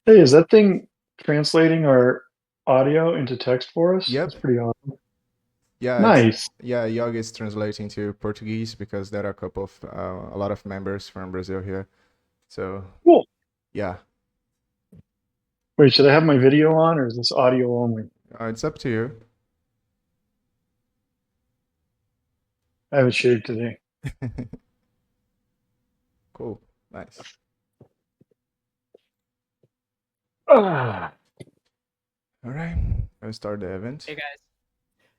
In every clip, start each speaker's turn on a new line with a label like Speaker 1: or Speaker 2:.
Speaker 1: Hey, is that thing translating our audio into text for us? That's
Speaker 2: Yep.
Speaker 1: pretty awesome.
Speaker 2: Yeah, it's
Speaker 1: Nice.
Speaker 2: yeah, Yog is translating to Portuguese because there are a lot of members from Brazil here. So
Speaker 1: Cool.
Speaker 2: yeah,
Speaker 1: Wait, should I have my video on or is this audio only?
Speaker 2: it's up to you.
Speaker 1: I haven't shaved today.
Speaker 2: Cool, nice.
Speaker 1: Ah,
Speaker 2: All right, I'll start the event.
Speaker 3: Hey guys.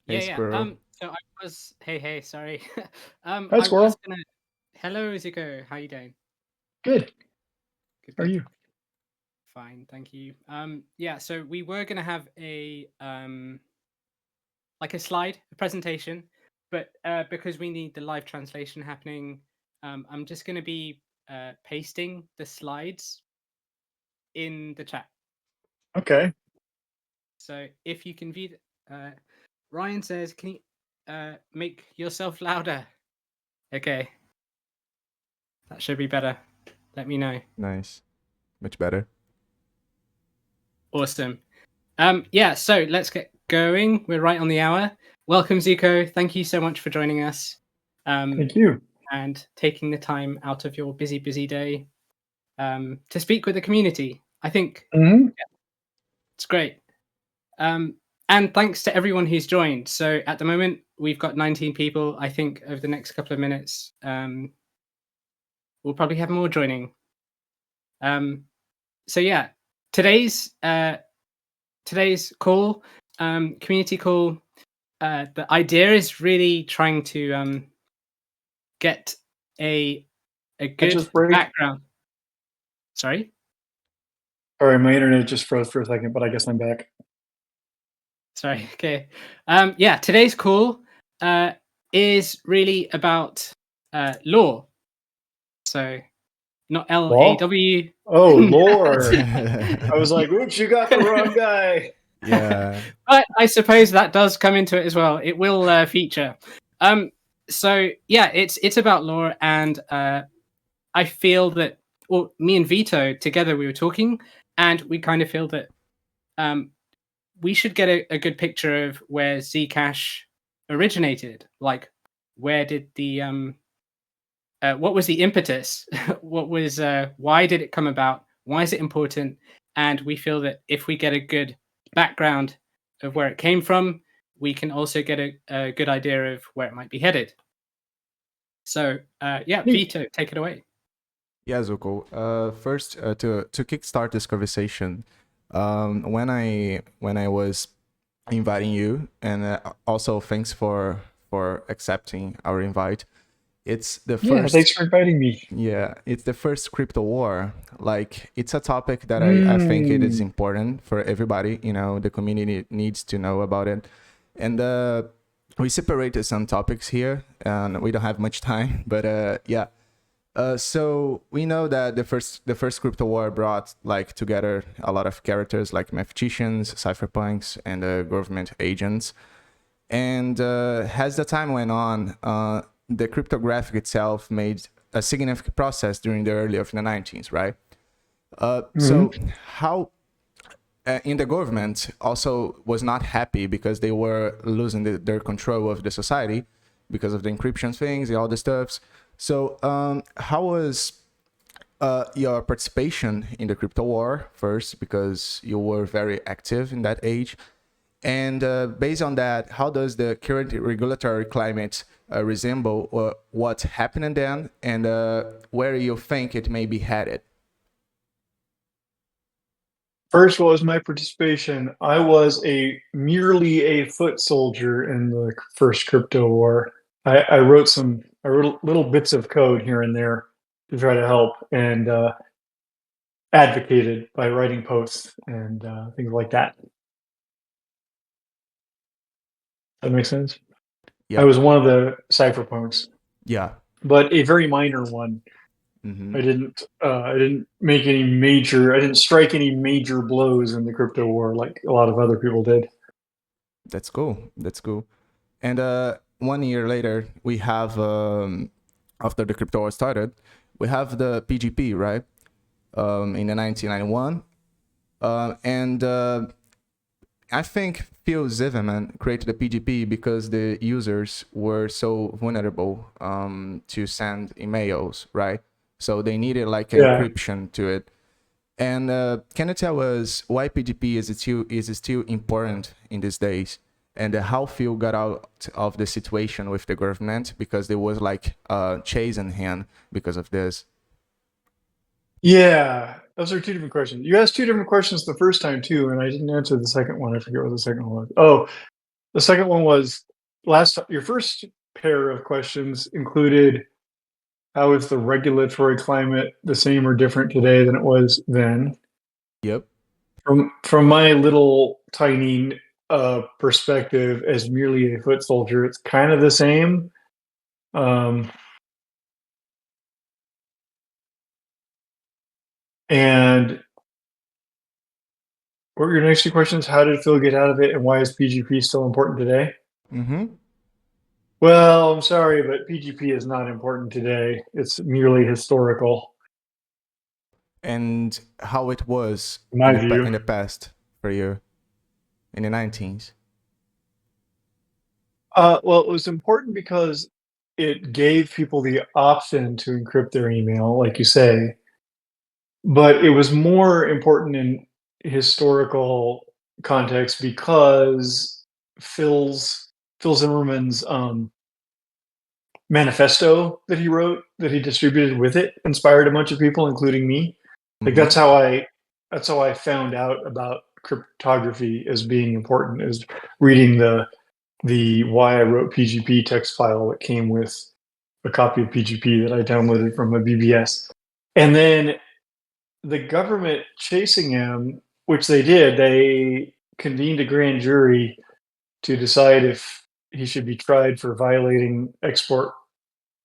Speaker 2: Hey,
Speaker 3: Yeah, yeah.
Speaker 2: Squirrel.
Speaker 3: So I was. Hey, sorry.
Speaker 1: hi,
Speaker 3: I was
Speaker 1: squirrel.
Speaker 3: gonna. Hello, Zooko. How you doing?
Speaker 1: Good.
Speaker 3: Good,
Speaker 1: How are
Speaker 3: good.
Speaker 1: you?
Speaker 3: Fine, thank you. Yeah. So we were gonna have a like a slide, a presentation, but because we need the live translation happening, I'm just gonna be pasting the slides in the chat.
Speaker 1: Okay.
Speaker 3: So if you can view, Ryan says, can you make yourself louder? Okay. That should be better. Let me know.
Speaker 2: Nice, much better.
Speaker 3: Awesome. Yeah, so let's get going. We're right on the hour. Welcome, Zuko. Thank you so much for joining us
Speaker 1: Thank you.
Speaker 3: and taking the time out of your busy day to speak with the community. I think
Speaker 1: Hmm.
Speaker 3: it's great. And thanks to everyone who's joined. So at the moment, we've got 19 people. I think over the next couple of minutes, we'll probably have more joining. So yeah, today's call, community call. The idea is really trying to get a
Speaker 1: I
Speaker 3: good
Speaker 1: just break.
Speaker 3: background. Sorry.
Speaker 1: Sorry, my internet just froze for a second, but I guess I'm back.
Speaker 3: Sorry. Okay. Yeah, today's call is really about law. So not
Speaker 1: Law?
Speaker 3: LAW.
Speaker 1: Oh, lore. I was like, oops, you got the wrong guy.
Speaker 2: Yeah,
Speaker 3: But I suppose that does come into it as well. It will feature. So yeah, it's about law, and I feel that, well, me and Vito together we were talking, and we kind of feel that um, we should get a good picture of where Zcash originated. Like, where did the what was the impetus? What was why did it come about? Why is it important? And we feel that if we get a good background of where it came from, we can also get a good idea of where it might be headed. So yeah,
Speaker 1: Neat.
Speaker 3: Vito, take it away.
Speaker 2: yeah, Zuko. First, to kickstart this conversation, when I was inviting you, and also thanks for accepting our invite. It's the
Speaker 1: Yeah,
Speaker 2: first
Speaker 1: thanks for inviting me.
Speaker 2: Yeah, it's the first crypto war. Like, it's a topic that I think it is
Speaker 1: Mm.
Speaker 2: important for everybody. The community needs to know about it. And we separated some topics here, and we don't have much time. But yeah, so we know that the first crypto war brought like together a lot of characters like mathematicians, cypherpunks, and government agents. And as the time went on, the cryptographic itself made a significant process during the early of the 19th, right? So
Speaker 1: Hmm.
Speaker 2: how in the government also was not happy because they were losing their control of the society because of the encryption things and all the stuffs. So how was your participation in the crypto war first, because you were very active in that age? And based on that, how does the current regulatory climate resemble what's happening then, and where you think it may be headed?
Speaker 1: First, what was my participation? I was merely a foot soldier in the first crypto war. I wrote little bits of code here and there to try to help and advocated by writing posts and things like that. That makes sense. I
Speaker 2: Yeah,
Speaker 1: was one of the cypherpunks,
Speaker 2: yeah.
Speaker 1: but a very minor one.
Speaker 2: Hmm.
Speaker 1: I didn't make any major. I didn't strike any major blows in the crypto war like a lot of other people did.
Speaker 2: That's cool. That's cool. And 1 year later, we have after the crypto war started, we have the PGP, right? In the 1991. And I think Phil Zimmerman created a PGP because the users were so vulnerable to send emails, right? So they needed like encryption to it. And can you tell us why PGP is still important in these days? And how Phil got out of the situation with the government because there was like chasing him because of this?
Speaker 1: Yeah, those are two different questions. You asked two different questions the first time too, and I didn't answer the second one. I forget what the second one was. Oh, the second one was your first pair of questions included how is the regulatory climate the same or different today than it was then?
Speaker 2: Yep.
Speaker 1: From my little tiny perspective as merely a foot soldier, it's kind of the same. And what were your next two questions? How did Phil get out of it, and why is PGP still important today?
Speaker 2: Mm-hmm.
Speaker 1: Well, I'm sorry, but PGP is not important today. It's merely historical.
Speaker 2: And how it was
Speaker 1: In my
Speaker 2: in
Speaker 1: view.
Speaker 2: in the past for you in the 19s?
Speaker 1: Well, it was important because it gave people the option to encrypt their email, like you say, but it was more important in historical context because Phil Zimmerman's manifesto that he wrote, that he distributed with it, inspired a bunch of people, including me. Like
Speaker 2: Mhm.
Speaker 1: that's how I found out about cryptography as being important, is reading the why I wrote PGP text file that came with a copy of PGP that I downloaded from a BBS. And then the government chasing him, which they did, they convened a grand jury to decide if he should be tried for violating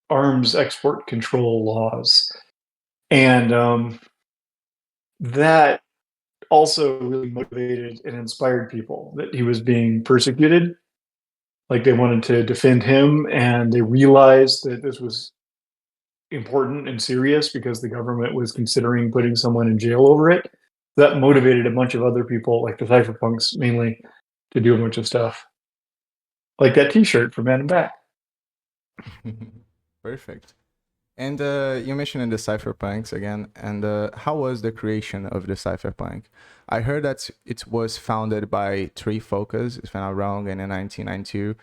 Speaker 1: arms export control laws. And that also really motivated and inspired people, that he was being persecuted. Like, they wanted to defend him, and they realized that this was important and serious because the government was considering putting someone in jail over it. That motivated a bunch of other people, like the Cypherpunks mainly, to do a bunch of stuff. Like that T-shirt from Man and Back.
Speaker 2: Perfect. And you mentioned the Cypherpunks again, and how was the creation of the Cypherpunk? I heard that it was founded by Three Focus, if I'm not wrong, in 1992.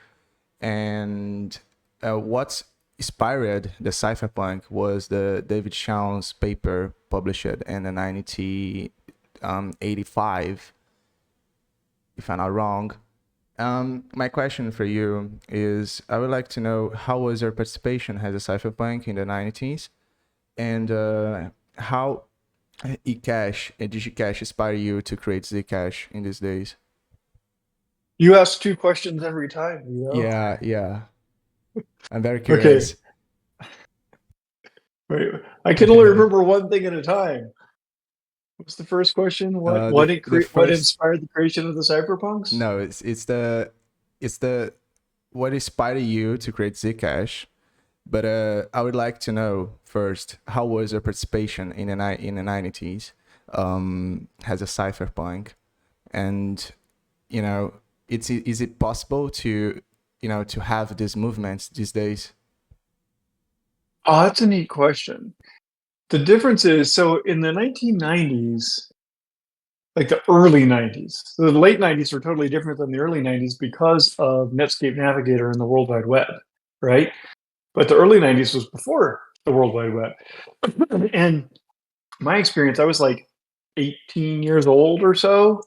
Speaker 2: And what inspired the Cypherpunk was the David Shawn's paper published in the 1985, if I'm not wrong. My question for you is, I would like to know how was your participation as a cypherpunk in the 90s, and how eCash and DigiCash inspire you to create Zcash in these days?
Speaker 1: You ask two questions every time, you know?
Speaker 2: Yeah. I'm very
Speaker 1: Okay.
Speaker 2: curious.
Speaker 1: Wait, I can only remember one thing at a time. What's the first question? What inspired the creation of the Cypherpunks?
Speaker 2: No, it's the what inspired you to create Zcash. But I would like to know first, how was your participation in the 90s as a cypherpunk, and is it possible to to have these movements these days?
Speaker 1: Oh, that's a neat question. The difference is, so in the 1990s, like the early 90s, the late 90s were totally different than the early 90s because of Netscape Navigator and the World Wide Web, right? But the early 90s was before the World Wide Web. And my experience, I was like 18 years old or so,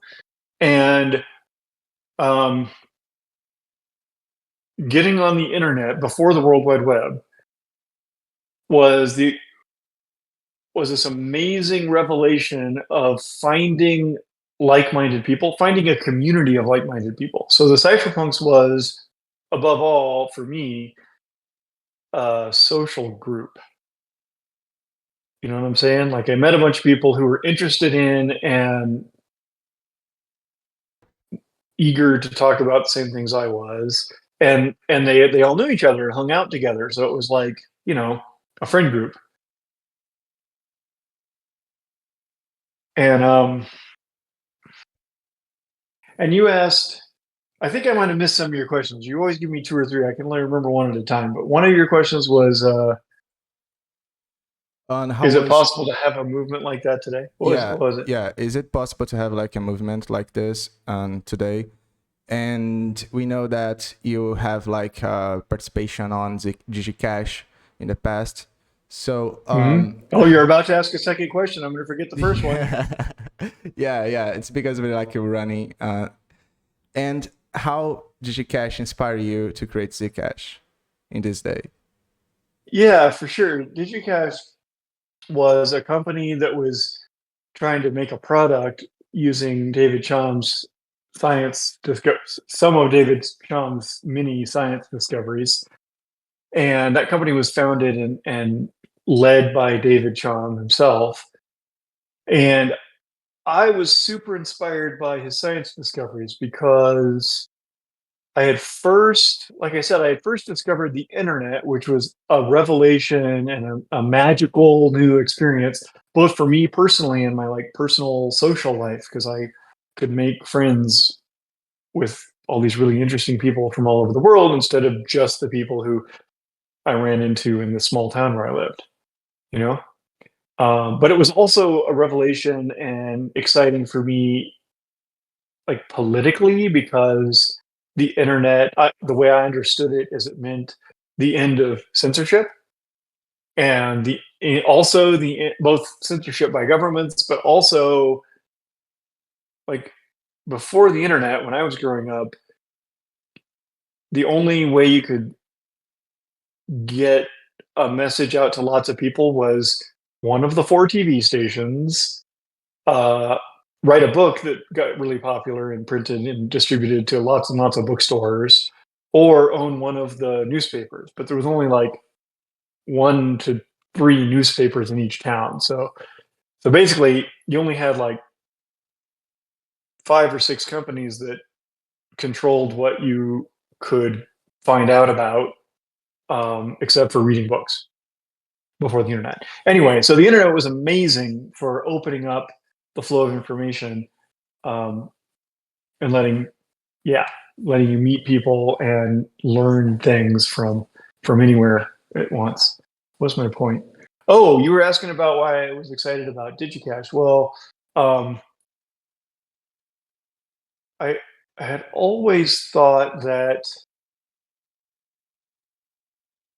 Speaker 1: and getting on the internet before the World Wide Web was this amazing revelation of finding like-minded people, finding a community of like-minded people. So the Cypherpunks was, above all, for me, a social group. You know what I'm saying? Like, I met a bunch of people who were interested in and eager to talk about the same things I was, and they all knew each other and hung out together. So it was like, a friend group. And And you asked, I think I might have missed some of your questions. You always give me 2 or 3. I can only remember one at a time. But one of your questions was,
Speaker 2: On how
Speaker 1: is it
Speaker 2: was
Speaker 1: possible to have a movement like that today? What was it?
Speaker 2: yeah, is it possible to have like a movement like this today? And we know that you have like participation on Zcash in the past. So
Speaker 1: Oh, you're about to ask a second question. I'm going to forget the first one.
Speaker 2: yeah, it's because we're like running. And how did Zcash inspire you to create Zcash in this day?
Speaker 1: Yeah, for sure. DigiCash was a company that was trying to make a product using David Chaum's some of David Chaum's mini science discoveries. And that company was founded and led by David Chaum himself. And I was super inspired by his science discoveries because I had first, like I said, I had first discovered the internet, which was a revelation and a magical new experience, both for me personally and my like personal social life, because I could make friends with all these really interesting people from all over the world instead of just the people who I ran into in the small town where I lived, you know? But it was also a revelation and exciting for me, like politically, because the internet, the way I understood it, is it meant the end of censorship, and also the both censorship by governments, but also like before the internet, when I was growing up, the only way you could get a message out to lots of people was one of the 4 TV stations, write a book that got really popular and printed and distributed to lots and lots of bookstores, or own one of the newspapers. But there was only like 1 to 3 newspapers in each town. So basically, you only had like 5 or 6 companies that controlled what you could find out about, except for reading books before the internet. Anyway, so the internet was amazing for opening up the flow of information, and letting you meet people and learn things from anywhere at once. What's my point? Oh, you were asking about why I was excited about DigiCash. Well, I had always thought that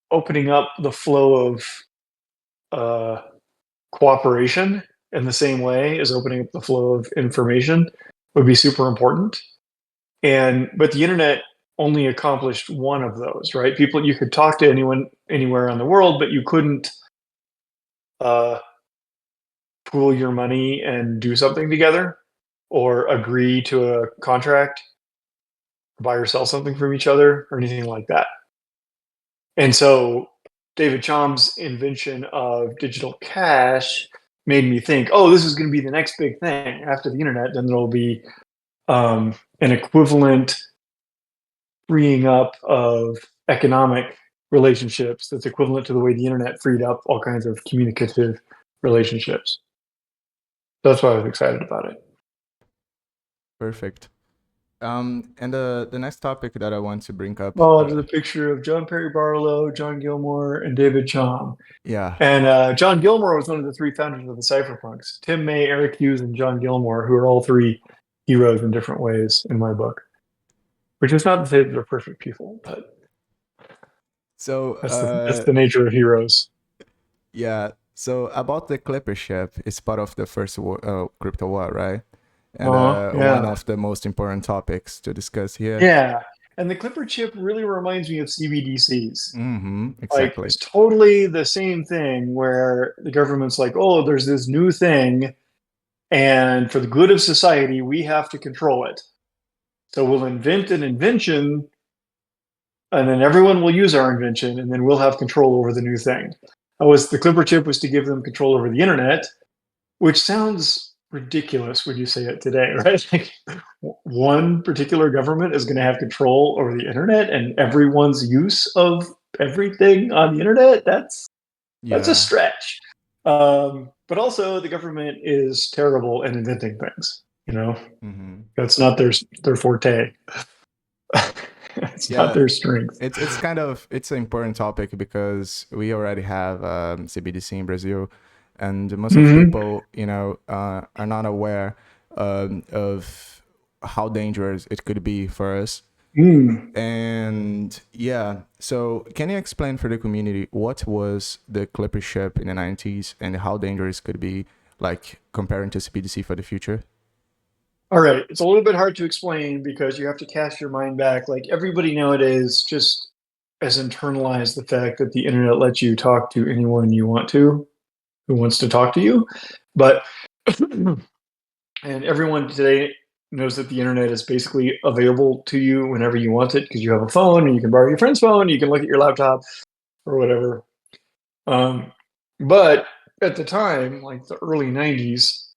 Speaker 1: opening up the flow of cooperation in the same way as opening up the flow of information would be super important. But the internet only accomplished one of those, right? You could talk to anyone anywhere in the world, but you couldn't pool your money and do something together, or agree to a contract, buy or sell something from each other, or anything like that. And so David Chaum's invention of digital cash made me think, oh, this is going to be the next big thing after the internet. Then there'll be an equivalent freeing up of economic relationships that's equivalent to the way the internet freed up all kinds of communicative relationships. That's why I was excited about it.
Speaker 2: Perfect. And the next topic that I want to bring up.
Speaker 1: Oh, there's a picture of John Perry Barlow, John Gilmore, and David Chaum.
Speaker 2: Yeah.
Speaker 1: And John Gilmore was one of the 3 founders of the Cypherpunks. Tim May, Eric Hughes, and John Gilmore, who are all 3 heroes in different ways in my book. Which is not to say that they're perfect people, but
Speaker 2: so
Speaker 1: that's the nature of heroes.
Speaker 2: Yeah. So about the Clipper ship, it's part of the first crypto war, right? And one of the most important topics to discuss here.
Speaker 1: Yeah. And the Clipper chip really reminds me of CBDCs.
Speaker 2: Exactly.
Speaker 1: Like, it's totally the same thing where the government's like, oh, there's this new thing, and for the good of society, we have to control it. So we'll invent an invention, and then everyone will use our invention, and then we'll have control over the new thing. The Clipper chip was to give them control over the internet, which sounds ridiculous when you say it today, right? Like, one particular government is going to have control over the internet and everyone's use of everything on the internet. That's a stretch. But also, the government is terrible at inventing things. You know,
Speaker 2: Mm-hmm.
Speaker 1: that's not their forte. It's not their strength.
Speaker 2: It's kind of it's an important topic because we already have CBDC in Brazil, and most of people, are not aware of how dangerous it could be for us. And yeah, so can you explain for the community what was the Clipper ship in the 90s and how dangerous could be, like comparing to CBDC for the future?
Speaker 1: All right, it's a little bit hard to explain because you have to cast your mind back. Like everybody nowadays just has internalized the fact that the internet lets you talk to anyone you want to, who wants to talk to you. But and everyone today knows that the internet is basically available to you whenever you want it because you have a phone and you can borrow your friend's phone, you can look at your laptop or whatever. But at the time, like the early 90s,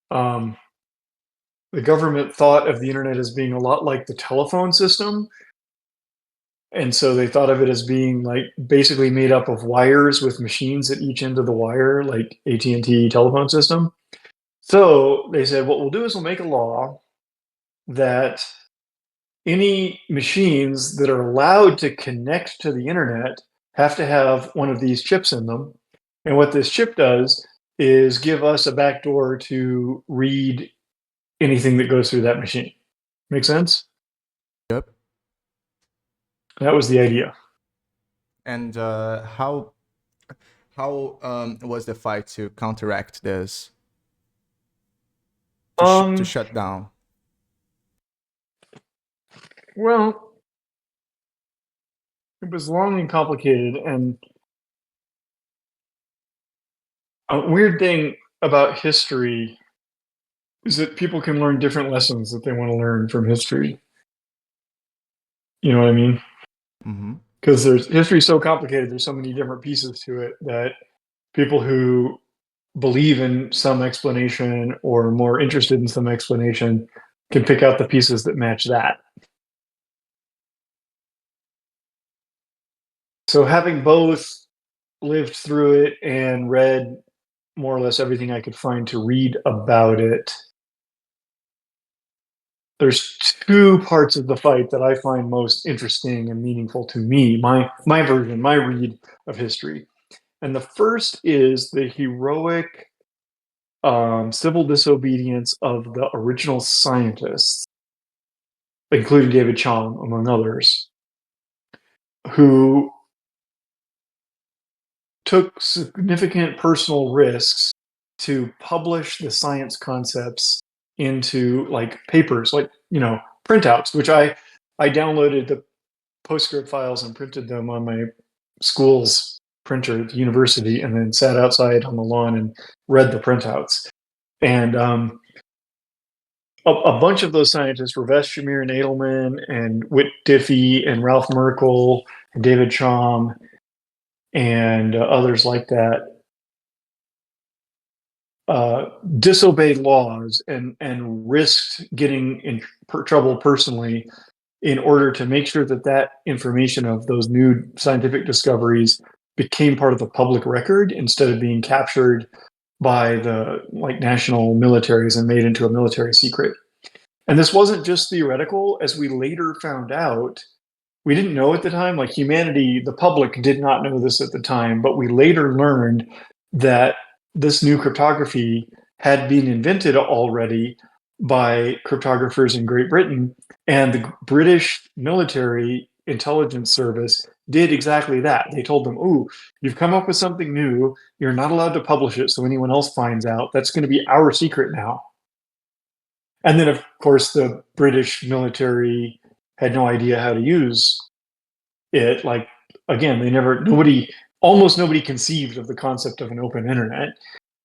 Speaker 1: the government thought of the internet as being a lot like the telephone system. And so they thought of it as being like basically made up of wires with machines at each end of the wire, like AT&T telephone system. So they said, what we'll do is we'll make a law that any machines that are allowed to connect to the internet have to have one of these chips in them. And what this chip does is give us a backdoor to read anything that goes through that machine. Make sense?
Speaker 2: Yep.
Speaker 1: That was the idea.
Speaker 2: And how was the fight to counteract this? To shut down?
Speaker 1: Well, it was long and complicated, and a weird thing about history is that people can learn different lessons that they want to learn from history. You know what I mean? Because history is so complicated. There's so many different pieces to it that people who believe in some explanation or more interested in some explanation can pick out the pieces that match that. So having both lived through it and read more or less everything I could find to read about it, there's two parts of the fight that I find most interesting and meaningful to me, my version, my read of history. And the first is the heroic civil disobedience of the original scientists, including David Chaum, among others, who took significant personal risks to publish the science concepts into like papers, like, printouts, which I downloaded the PostScript files and printed them on my school's printer at the university, and then sat outside on the lawn and read the printouts. And a bunch of those scientists, Ravesh Shamir and Edelman and Whit Diffie and Ralph Merkel and David Chaum and others like that, disobeyed laws and risked getting in trouble personally in order to make sure that that information of those new scientific discoveries became part of the public record instead of being captured by the national militaries and made into a military secret. And this wasn't just theoretical, as we later found out. We didn't know at the time, like humanity, the public did not know this at the time, but we later learned that this new cryptography had been invented already by cryptographers in Great Britain, and the British military intelligence service did exactly that. They told them, "Ooh, you've come up with something new. You're not allowed to publish it so anyone else finds out. That's going to be our secret now." And then, of course, the British military had no idea how to use it. Like, again, almost nobody conceived of the concept of an open internet.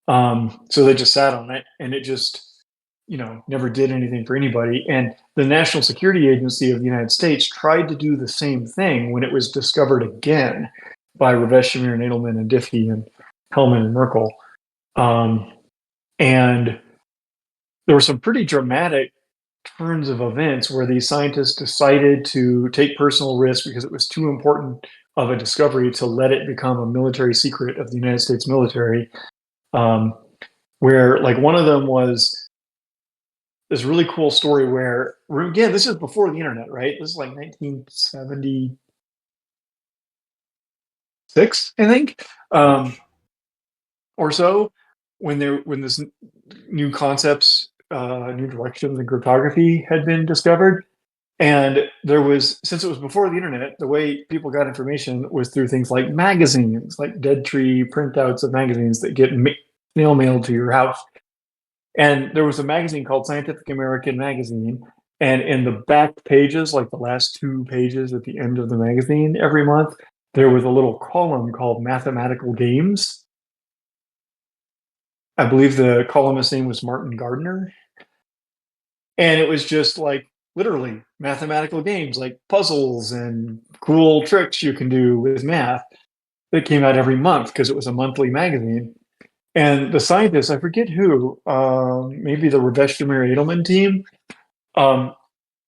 Speaker 1: So they just sat on it, and it just, never did anything for anybody. And the National Security Agency of the United States tried to do the same thing when it was discovered again by Ravesh Shamir and Edelman and Diffie and Hellman and Merkel. And there were some pretty dramatic turns of events where these scientists decided to take personal risk because it was too important of a discovery to let it become a military secret of the United States military. Where, like, one of them was this really cool story where, again, this is before the internet, right? This is like 1976, I think, or so, when this new concepts, new directions in cryptography had been discovered. And there was, since it was before the internet, the way people got information was through things like magazines, like dead tree printouts of magazines that get snail mailed to your house. And there was a magazine called Scientific American Magazine. And in the back pages, like the last 2 pages at the end of the magazine every month, there was a little column called Mathematical Games. I believe the columnist's name was Martin Gardner. And it was just like literally mathematical games, like puzzles and cool tricks you can do with math that came out every month because it was a monthly magazine. And the scientists, I forget who, maybe the Ravesh Edelman team,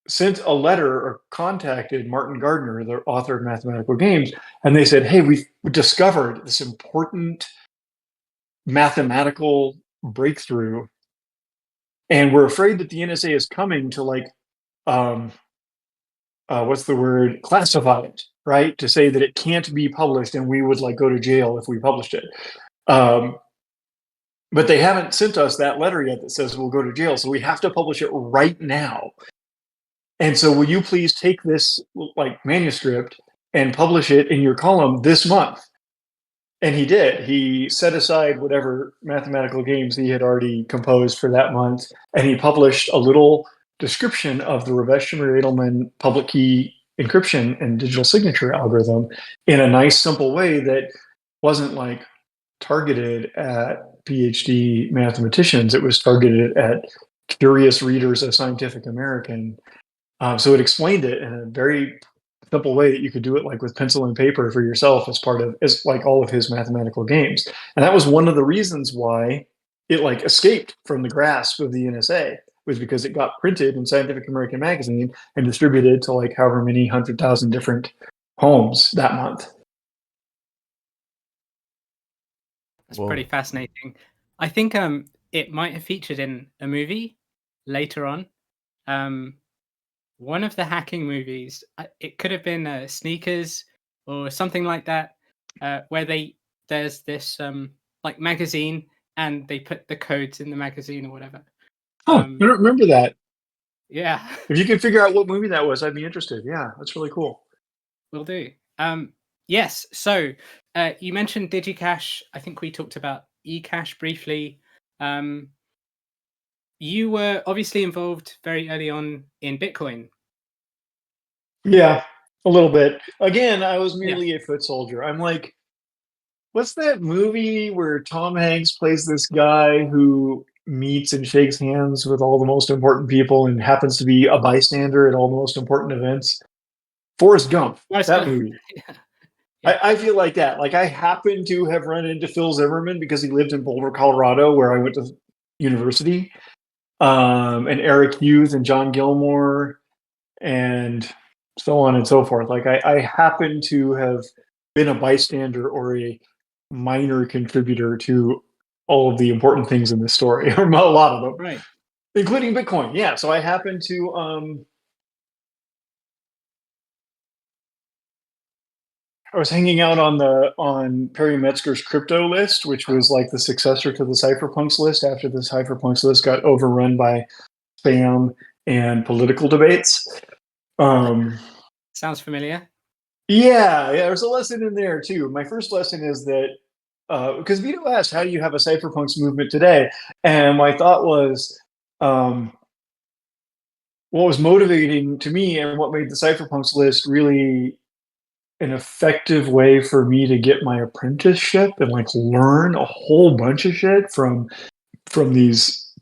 Speaker 1: sent a letter or contacted Martin Gardner, the author of Mathematical Games, and they said, hey, we've discovered this important mathematical breakthrough, and we're afraid that the NSA is coming to what's the word, classify it, right? To say that it can't be published and we would go to jail if we published it. But they haven't sent us that letter yet that says we'll go to jail. So we have to publish it right now. And so will you please take this manuscript and publish it in your column this month? And he did. He set aside whatever mathematical games he had already composed for that month, and he published a little description of the Ravesh Edelman public key encryption and digital signature algorithm in a nice, simple way that wasn't targeted at PhD mathematicians. It was targeted at curious readers of Scientific American. So it explained it in a very simple way that you could do it with pencil and paper for yourself as part of all of his mathematical games. And that was one of the reasons why it escaped from the grasp of the NSA, was because it got printed in Scientific American Magazine and distributed to however many 100,000 different homes that month.
Speaker 3: That's pretty fascinating. I think it might have featured in a movie later on. One of the hacking movies, it could have been Sneakers or something like that, where there's this magazine and they put the codes in the magazine or whatever.
Speaker 1: Oh, I don't remember that.
Speaker 3: Yeah.
Speaker 1: If you could figure out what movie that was, I'd be interested. Yeah, that's really cool.
Speaker 3: Will do. Yes. So you mentioned DigiCash. I think we talked about eCash briefly. You were obviously involved very early on in Bitcoin.
Speaker 1: Yeah, a little bit. Again, I was merely a foot soldier. I'm what's that movie where Tom Hanks plays this guy who meets and shakes hands with all the most important people and happens to be a bystander at all the most important events? Forrest Gump. That movie. Yeah. I feel like that. I happen to have run into Phil Zimmerman because he lived in Boulder, Colorado, where I went to university. And Eric Hughes and John Gilmore and so on and so forth. I happen to have been a bystander or a minor contributor to all of the important things in this story, or a lot of them,
Speaker 3: right,
Speaker 1: including Bitcoin. Yeah, so I happen to I was hanging out on Perry Metzger's crypto list, which was the successor to the Cypherpunks list after the Cypherpunks list got overrun by spam and political debates.
Speaker 3: Sounds familiar.
Speaker 1: Yeah, there's a lesson in there too. My first lesson is that because Vito asked, how do you have a Cypherpunks movement today? And my thought was, what was motivating to me and what made the Cypherpunks list really an effective way for me to get my apprenticeship and learn a whole bunch of shit from these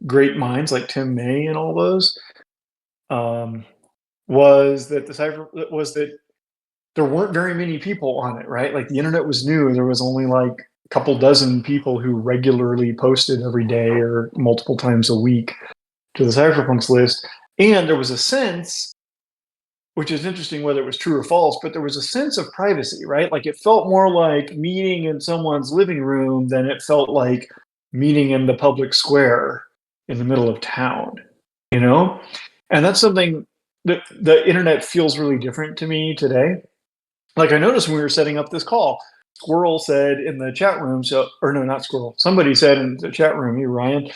Speaker 1: great minds like Tim May and all those, was that there weren't very many people on it, right? The internet was new. There was only a couple dozen people who regularly posted every day or multiple times a week to the Cypherpunks list. And there was a sense, which is interesting whether it was true or false, but there was a sense of privacy, right? It felt more like meeting in someone's living room than it felt like meeting in the public square. in the middle of town, you know? And that's something that the internet feels really different to me today. Like I noticed when we were setting up this call, Squirrel said in the chat room, or no, not Squirrel, somebody said in the chat room, you, Ryan,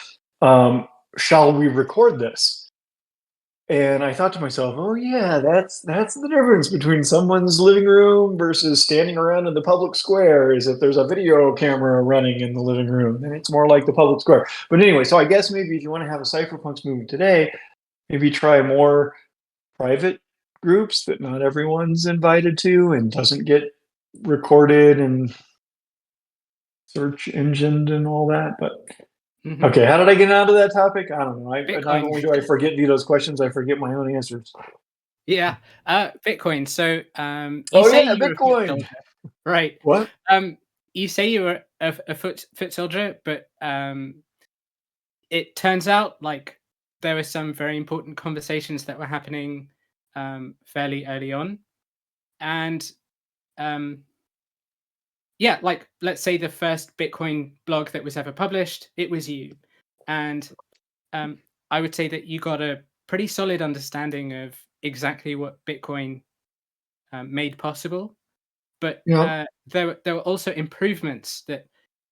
Speaker 1: shall we record this? And I thought to myself, oh yeah, that's the difference between someone's living room versus standing around in the public square. Is if there's a video camera running in the living room, then it's more like the public square. But anyway, so I guess maybe if you want to have a Cypherpunks movement today, maybe try more private groups that not everyone's invited to and doesn't get recorded and search engined and all that. But okay, how did I get onto that topic? I don't know. Not only do I forget Vito's questions, I forget my own answers.
Speaker 3: Yeah, Bitcoin. So
Speaker 1: Bitcoin.
Speaker 3: Right.
Speaker 1: What?
Speaker 3: You say you were a foot soldier, but it turns out like there were some very important conversations that were happening fairly early on, and yeah, like let's say the first Bitcoin blog that was ever published, it was you, and I would say that you got a pretty solid understanding of exactly what Bitcoin made possible. But there were also improvements that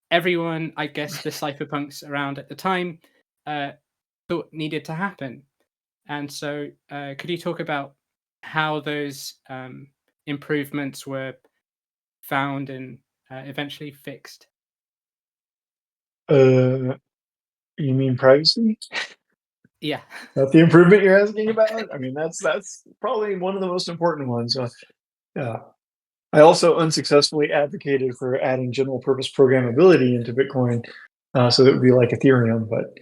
Speaker 3: everyone, I guess, the cypherpunks around at the time thought needed to happen. And so, could you talk about how those improvements were found and eventually fixed?
Speaker 1: You mean privacy?
Speaker 3: Yeah.
Speaker 1: That's the improvement you're asking about? I mean, that's probably one of the most important ones. Yeah. I also unsuccessfully advocated for adding general purpose programmability into Bitcoin, so that it would be like Ethereum, but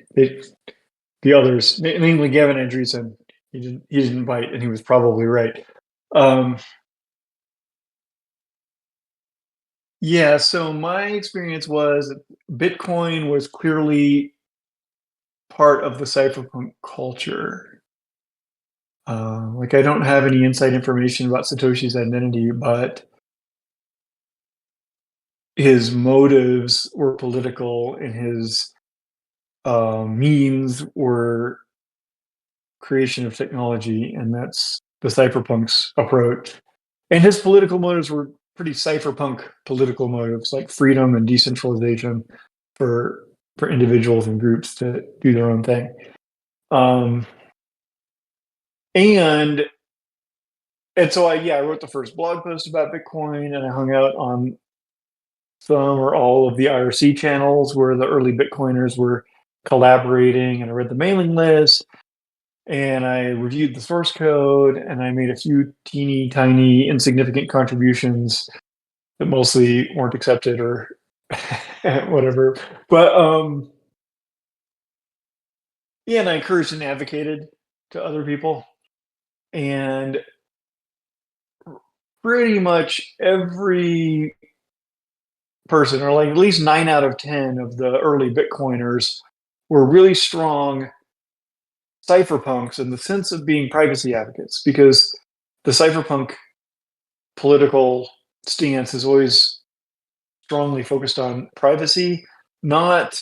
Speaker 1: the others, namely Gavin Andreessen, he didn't bite, and he was probably right. Yeah, so my experience was Bitcoin was clearly part of the cypherpunk culture. Like I don't have any inside information about Satoshi's identity, but his motives were political and his means were creation of technology, and that's the cypherpunks approach. And his political motives were pretty cypherpunk political motives, like freedom and decentralization for individuals and groups to do their own thing. And so I wrote the first blog post about Bitcoin, and I hung out on some or all of the IRC channels where the early Bitcoiners were collaborating, and I read the mailing list, and I reviewed the source code, and I made a few teeny tiny insignificant contributions that mostly weren't accepted or whatever. But yeah, and I encouraged and advocated to other people, and pretty much every person, or like at least 9 out of 10 of the early Bitcoiners, were really strong cypherpunks in the sense of being privacy advocates, because the cypherpunk political stance is always strongly focused on privacy. Not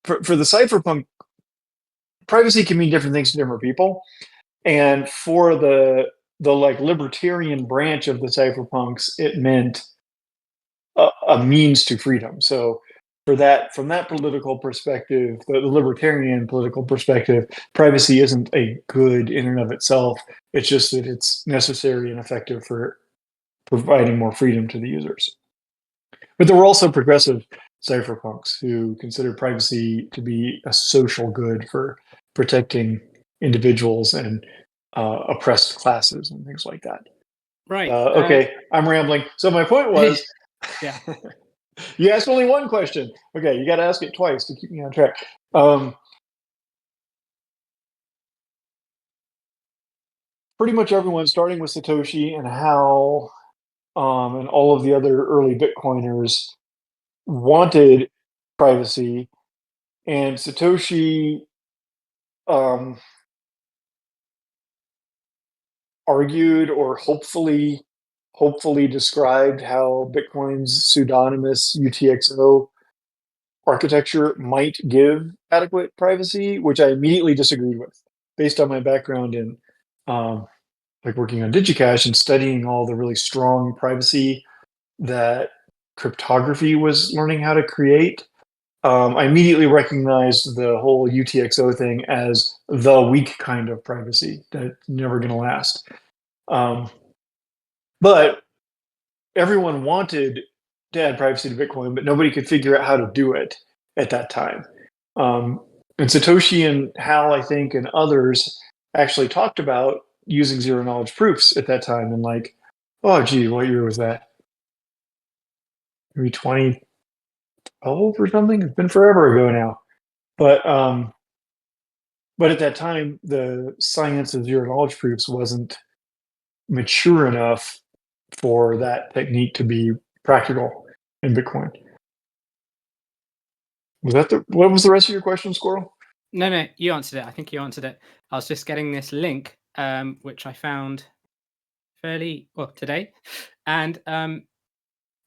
Speaker 1: for the cypherpunk, privacy can mean different things to different people, and for the like libertarian branch of the cypherpunks, it meant a means to freedom. So for that, from that political perspective, the libertarian political perspective, privacy isn't a good in and of itself. It's just that it's necessary and effective for providing more freedom to the users. But there were also progressive cypherpunks who considered privacy to be a social good for protecting individuals and oppressed classes and things like that.
Speaker 3: Right.
Speaker 1: Okay, I'm rambling. So my point was,
Speaker 3: yeah.
Speaker 1: You asked only one question. Okay, you got to ask it twice to keep me on track. Pretty much everyone, starting with Satoshi and Hal, and all of the other early Bitcoiners, wanted privacy, and Satoshi argued, or hopefully described, how Bitcoin's pseudonymous UTXO architecture might give adequate privacy, which I immediately disagreed with, based on my background in like working on DigiCash and studying all the really strong privacy that cryptography was learning how to create. I immediately recognized the whole UTXO thing as the weak kind of privacy that's never going to last. But everyone wanted to add privacy to Bitcoin, but nobody could figure out how to do it at that time. And Satoshi and Hal, I think, and others actually talked about using zero knowledge proofs at that time. And like, oh, gee, what year was that? Maybe 2012 or something? It's been forever ago now. But at that time, the science of zero knowledge proofs wasn't mature enough for that technique to be practical in Bitcoin. What was the rest of your question, Squirrel?
Speaker 3: No, you answered it. I think you answered it. I was just getting this link, which I found fairly well today, and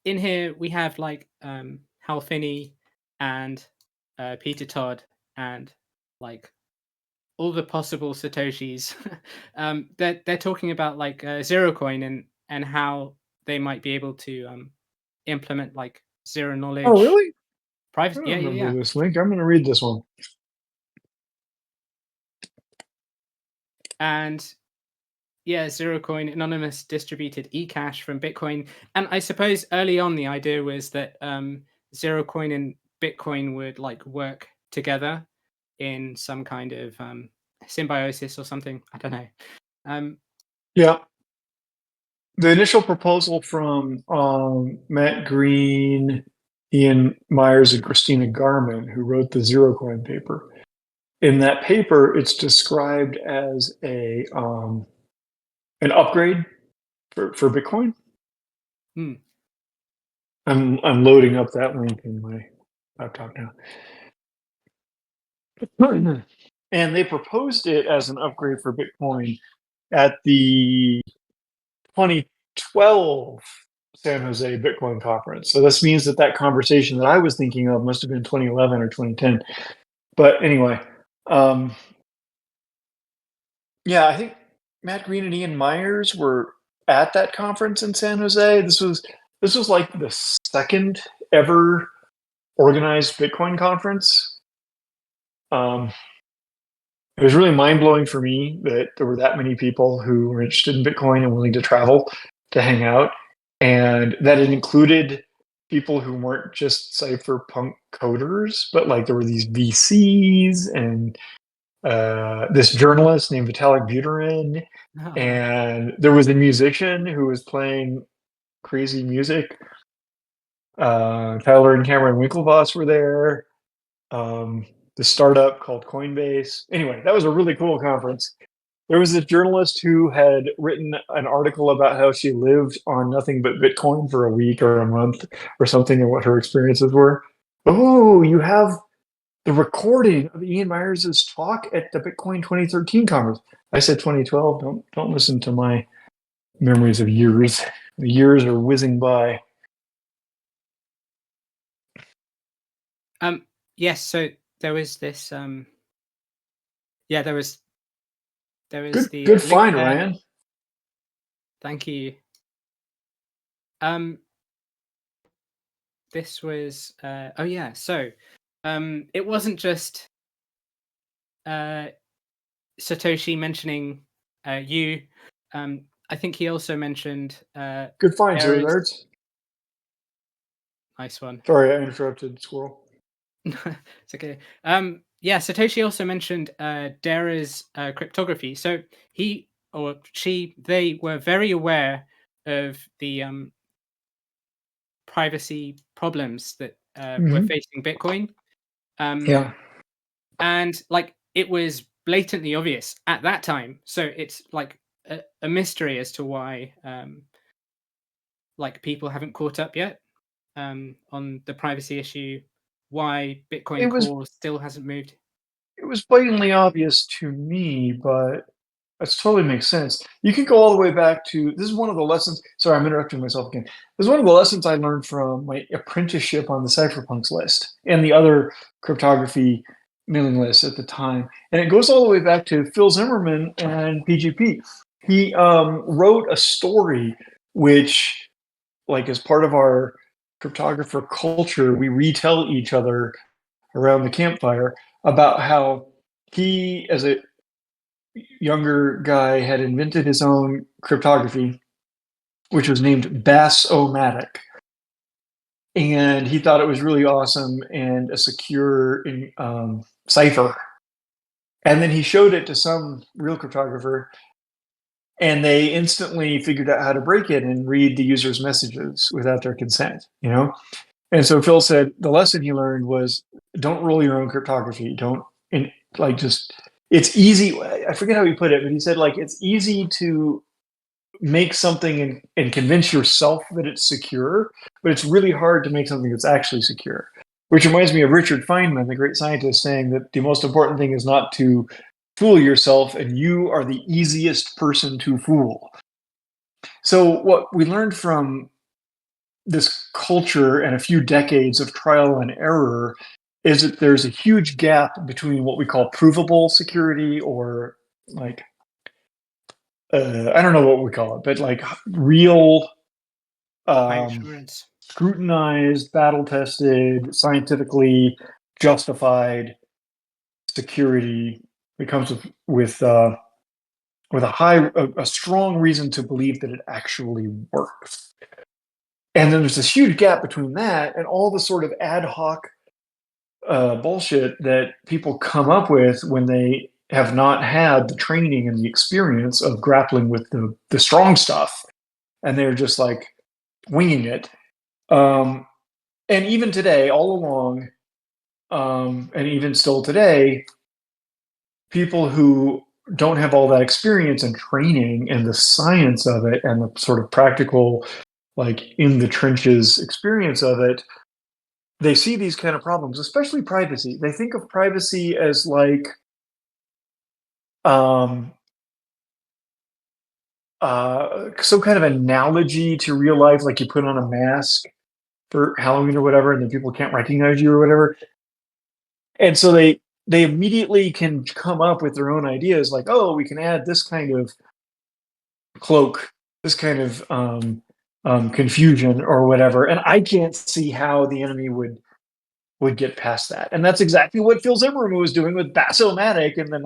Speaker 3: in here we have like Hal Finney and Peter Todd and like all the possible Satoshis. They're talking about like zero coin and how they might be able to implement like zero knowledge.
Speaker 1: Oh, really?
Speaker 3: Privacy.
Speaker 1: I don't
Speaker 3: Yeah.
Speaker 1: remember this link. I'm going to read this one.
Speaker 3: And yeah, zero coin anonymous distributed eCash from Bitcoin. And I suppose early on the idea was that zero coin and Bitcoin would like work together in some kind of symbiosis or something. I don't know.
Speaker 1: Yeah. The initial proposal from Matt Green, Ian Myers, and Christina Garman, who wrote the Zero Coin paper. In that paper, it's described as an upgrade for Bitcoin. I'm loading up that link in my laptop now. And they proposed it as an upgrade for Bitcoin at the 2012 San Jose Bitcoin conference. So this means that conversation that I was thinking of must have been 2011 or 2010. But anyway, yeah, I think Matt Green and Ian Myers were at that conference in San Jose. This was like the second ever organized Bitcoin conference. It was really mind-blowing for me that there were that many people who were interested in Bitcoin and willing to travel to hang out, and that it included people who weren't just cypherpunk coders, but like there were these VCs and this journalist named Vitalik Buterin, and there was a musician who was playing crazy music. Tyler and Cameron Winklevoss were there. The startup called Coinbase. Anyway, that was a really cool conference. There was this journalist who had written an article about how she lived on nothing but Bitcoin for a week or a month or something, and what her experiences were. Oh, you have the recording of Ian Myers' talk at the Bitcoin 2013 conference. I said 2012. Don't listen to my memories of years. The years are whizzing by.
Speaker 3: Yes, so there was this there was
Speaker 1: good find, Ryan.
Speaker 3: Thank you. This was so it wasn't just Satoshi mentioning you. I think he also mentioned
Speaker 1: good find, Zero Nerds.
Speaker 3: Nice one.
Speaker 1: Sorry, I interrupted, Squirrel.
Speaker 3: It's okay. Satoshi also mentioned Dara's cryptography. So he or she, they were very aware of the privacy problems that were facing Bitcoin. And like it was blatantly obvious at that time. So it's like a mystery as to why like people haven't caught up yet on the privacy issue. Why Bitcoin Core still hasn't moved?
Speaker 1: It was blatantly obvious to me, but That totally makes sense. You can go all the way back to, this is one of the lessons. Sorry, I'm interrupting myself again. This is one of the lessons I learned from my apprenticeship on the Cypherpunks list and the other cryptography mailing lists at the time. And it goes all the way back to Phil Zimmerman and PGP. He wrote a story which, like, as part of our cryptographer culture, we retell each other around the campfire about how he, as a younger guy, had invented his own cryptography, which was named Bass-O-Matic. And he thought it was really awesome and a secure cipher. And then he showed it to some real cryptographer, and they instantly figured out how to break it and read the user's messages without their consent, you know? And so Phil said the lesson he learned was, don't roll your own cryptography. Don't, just, it's easy. I forget how he put it, but he said, like, it's easy to make something and convince yourself that it's secure, but it's really hard to make something that's actually secure. Which reminds me of Richard Feynman, the great scientist, saying that the most important thing is not to fool yourself, and you are the easiest person to fool. So what we learned from this culture and a few decades of trial and error is that there's a huge gap between what we call provable security, or like, I don't know what we call it, but like real scrutinized, battle tested, scientifically justified security. It comes with a strong reason to believe that it actually works. And then there's this huge gap between that and all the sort of ad hoc bullshit that people come up with when they have not had the training and the experience of grappling with the strong stuff, and they're just like winging it. And even today, all along, and even still today, people who don't have all that experience and training and the science of it and the sort of practical, like in the trenches experience of it, they see these kind of problems, especially privacy. They think of privacy as like some kind of analogy to real life, like you put on a mask for Halloween or whatever, and then people can't recognize you or whatever. And so they immediately can come up with their own ideas, like, oh, we can add this kind of cloak, this kind of confusion or whatever. And I can't see how the enemy would get past that. And that's exactly what Phil Zimmerman was doing with Bass-O-Matic in the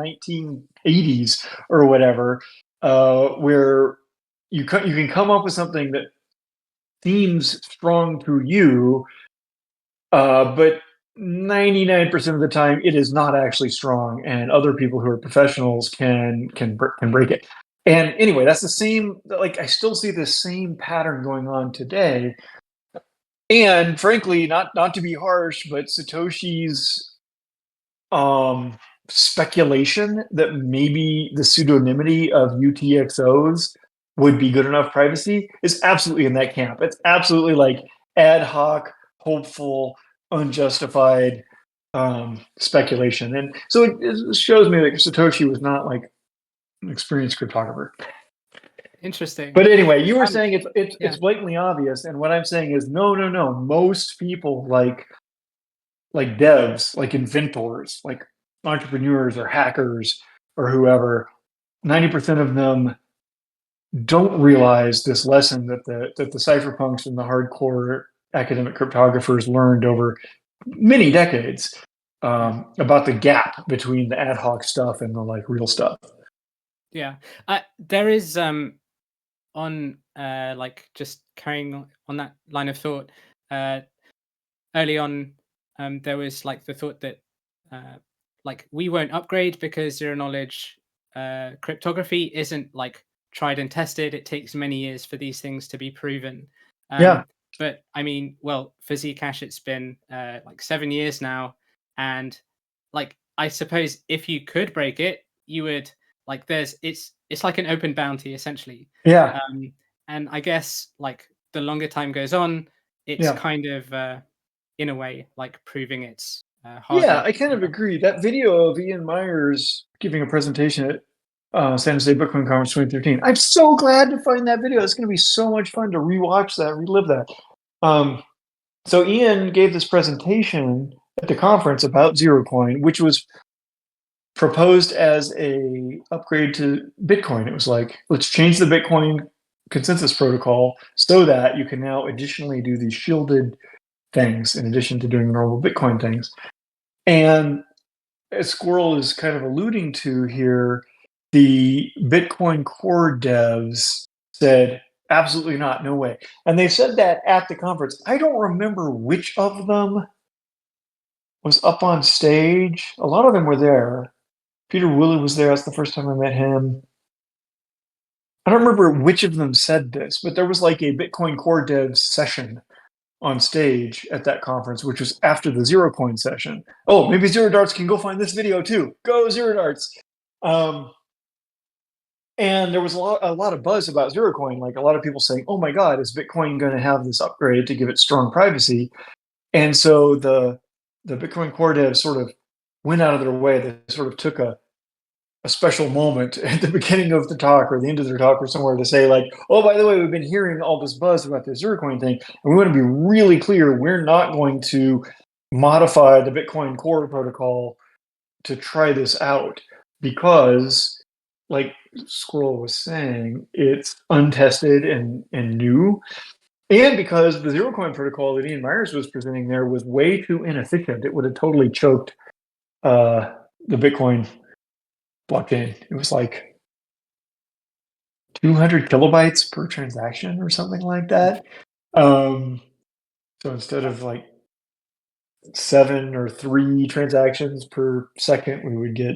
Speaker 1: 1980s or whatever, where you can come up with something that seems strong to you, but 99% of the time it is not actually strong, and other people who are professionals can break it. And anyway, that's the same, like, I still see the same pattern going on today. And frankly, not to be harsh, but Satoshi's speculation that maybe the pseudonymity of UTXOs would be good enough privacy is absolutely in that camp. It's absolutely like ad hoc, hopeful, unjustified speculation. And so it shows me that Satoshi was not like an experienced cryptographer.
Speaker 3: Interesting.
Speaker 1: But anyway, you were saying it's blatantly obvious, and what I'm saying is no. Most people, like devs, like inventors, like entrepreneurs or hackers or whoever, 90% of them don't realize this lesson that the cypherpunks and the hardcore academic cryptographers learned over many decades, about the gap between the ad hoc stuff and the like real stuff.
Speaker 3: Yeah, there is on like just carrying on that line of thought. Early on, there was like the thought that like we won't upgrade because zero knowledge cryptography isn't like tried and tested. It takes many years for these things to be proven. But I mean, well, for Zcash, it's been like 7 years now, and like I suppose if you could break it, you would like. It's like an open bounty essentially.
Speaker 1: Yeah.
Speaker 3: And I guess like the longer time goes on, it's kind of in a way like proving it's harder.
Speaker 1: Yeah, I kind of agree. That video of Ian Myers giving a presentation at San Jose Bitcoin Conference 2013. I'm so glad to find that video. It's going to be so much fun to rewatch that, relive that. So Ian gave this presentation at the conference about ZeroCoin, which was proposed as a upgrade to Bitcoin. It was like, let's change the Bitcoin consensus protocol so that you can now additionally do these shielded things in addition to doing normal Bitcoin things. And as Squirrel is kind of alluding to here, the Bitcoin core devs said, absolutely not, no way. And they said that at the conference. I don't remember which of them was up on stage. A lot of them were there. Peter Woolley was there. That's the first time I met him. I don't remember which of them said this, but there was like a Bitcoin core devs session on stage at that conference, which was after the ZeroCoin session. Oh, maybe Zero Darts can go find this video too. Go Zero Darts! And there was a lot of buzz about ZeroCoin. Like a lot of people saying, "Oh my God, is Bitcoin going to have this upgrade to give it strong privacy?" And so the Bitcoin core devs sort of went out of their way. They sort of took a special moment at the beginning of the talk or the end of their talk or somewhere to say like, oh, by the way, we've been hearing all this buzz about the ZeroCoin thing, and we want to be really clear, we're not going to modify the Bitcoin core protocol to try this out because, like Squirrel was saying, it's untested and new, and because the ZeroCoin protocol that Ian Myers was presenting there was way too inefficient. It would have totally choked the Bitcoin blockchain. It was like 200 kilobytes per transaction or something like that. So instead of like 7 or 3 transactions per second, we would get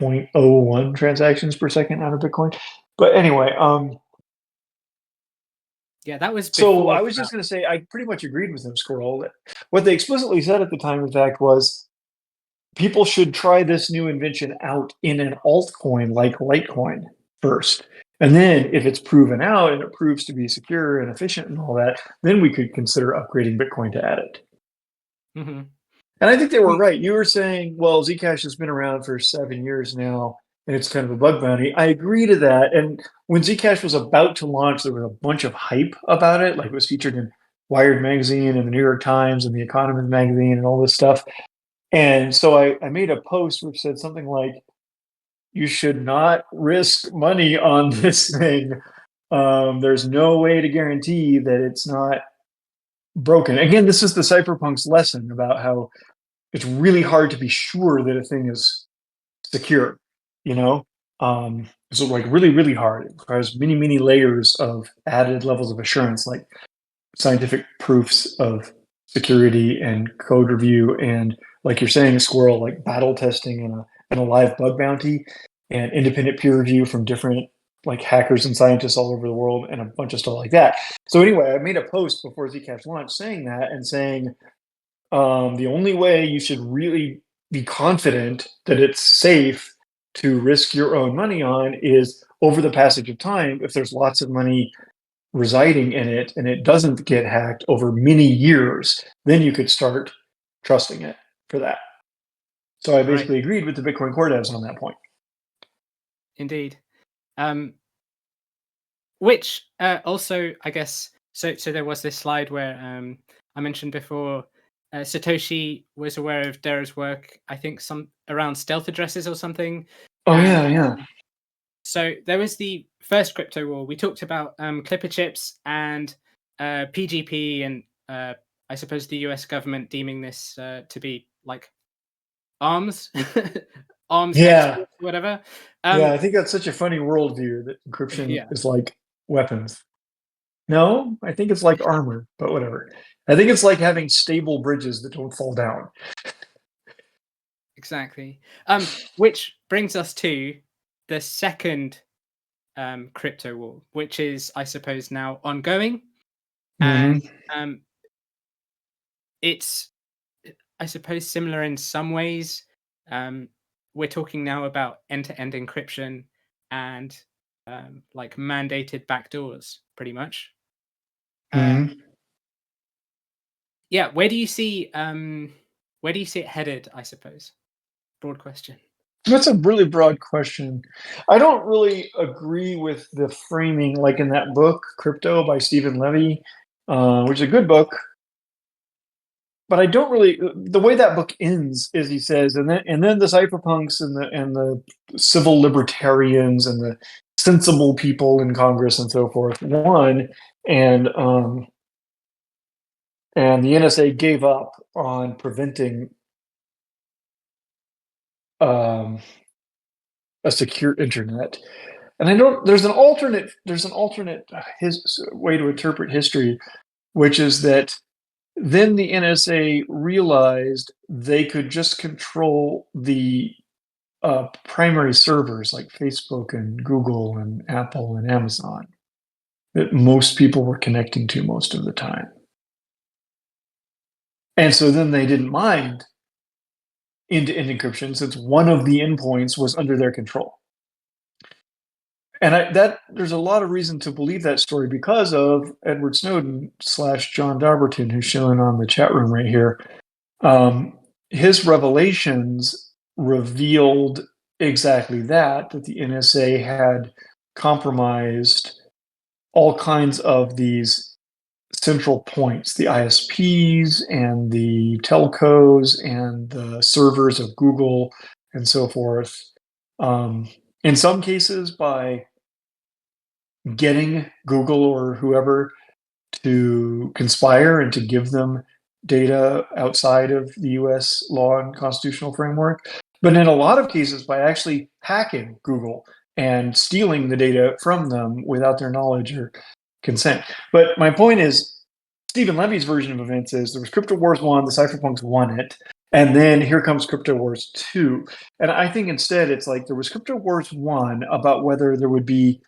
Speaker 1: 0.01 transactions per second out of Bitcoin. But anyway,
Speaker 3: yeah, that was.
Speaker 1: So I was just going to say, I pretty much agreed with them, Squirrel. What they explicitly said at the time, in fact, was people should try this new invention out in an altcoin like Litecoin first. And then if it's proven out and it proves to be secure and efficient and all that, then we could consider upgrading Bitcoin to add it.
Speaker 3: Mm-hmm.
Speaker 1: And I think they were right. You were saying, well, Zcash has been around for 7 years now, and it's kind of a bug bounty. I agree to that. And when Zcash was about to launch, there was a bunch of hype about it. Like it was featured in Wired magazine and the New York Times and the Economist magazine and all this stuff. And so I made a post which said something like, you should not risk money on this thing. There's no way to guarantee that it's not broken. Again, this is the Cypherpunks lesson about how it's really hard to be sure that a thing is secure, you know? So like really, really hard. It requires many, many layers of added levels of assurance, like scientific proofs of security and code review, and like you're saying, a Squirrel, like battle testing and a live bug bounty and independent peer review from different like hackers and scientists all over the world and a bunch of stuff like that. So anyway, I made a post before Zcash launch saying that and saying the only way you should really be confident that it's safe to risk your own money on is over the passage of time. If there's lots of money residing in it and it doesn't get hacked over many years, then you could start trusting it for that. So I basically agreed with the Bitcoin core devs on that point.
Speaker 3: Indeed. Which also, I guess, so there was this slide where I mentioned before, Satoshi was aware of Dera's work, I think some around stealth addresses or something.
Speaker 1: Oh, yeah.
Speaker 3: So there was the first crypto war. We talked about Clipper chips and PGP and I suppose the US government deeming this to be like arms, exports, whatever.
Speaker 1: Yeah, I think that's such a funny worldview that encryption is like weapons. No, I think it's like armor, but whatever. I think it's like having stable bridges that don't fall down.
Speaker 3: Exactly. Which brings us to the second crypto war, which is, I suppose, now ongoing. And it's, I suppose, similar in some ways. We're talking now about end-to-end encryption and like mandated backdoors, pretty much. Yeah, where do you see it headed, I suppose? Broad question.
Speaker 1: That's a really broad question. I don't really agree with the framing, like in that book, Crypto by Stephen Levy, which is a good book. But I don't really. The way that book ends is he says, and then the cypherpunks and the civil libertarians and the sensible people in Congress and so forth won, and the NSA gave up on preventing a secure internet. And I don't. There's an alternate his way to interpret history, which is that then the NSA realized they could just control the primary servers like Facebook and Google and Apple and Amazon that most people were connecting to most of the time. And so then they didn't mind end-to-end encryption since one of the endpoints was under their control. And there's a lot of reason to believe that story because of Edward Snowden / John Darberton, who's shown on the chat room right here. His revelations revealed exactly that the NSA had compromised all kinds of these central points, the ISPs and the telcos and the servers of Google and so forth. In some cases, by getting Google or whoever to conspire and to give them data outside of the US law and constitutional framework, but in a lot of cases by actually hacking Google and stealing the data from them without their knowledge or consent. But my point is, Stephen Levy's version of events is there was Crypto Wars 1, the Cypherpunks won it, and then here comes Crypto Wars 2. And I think instead it's like there was Crypto Wars 1 about whether there would be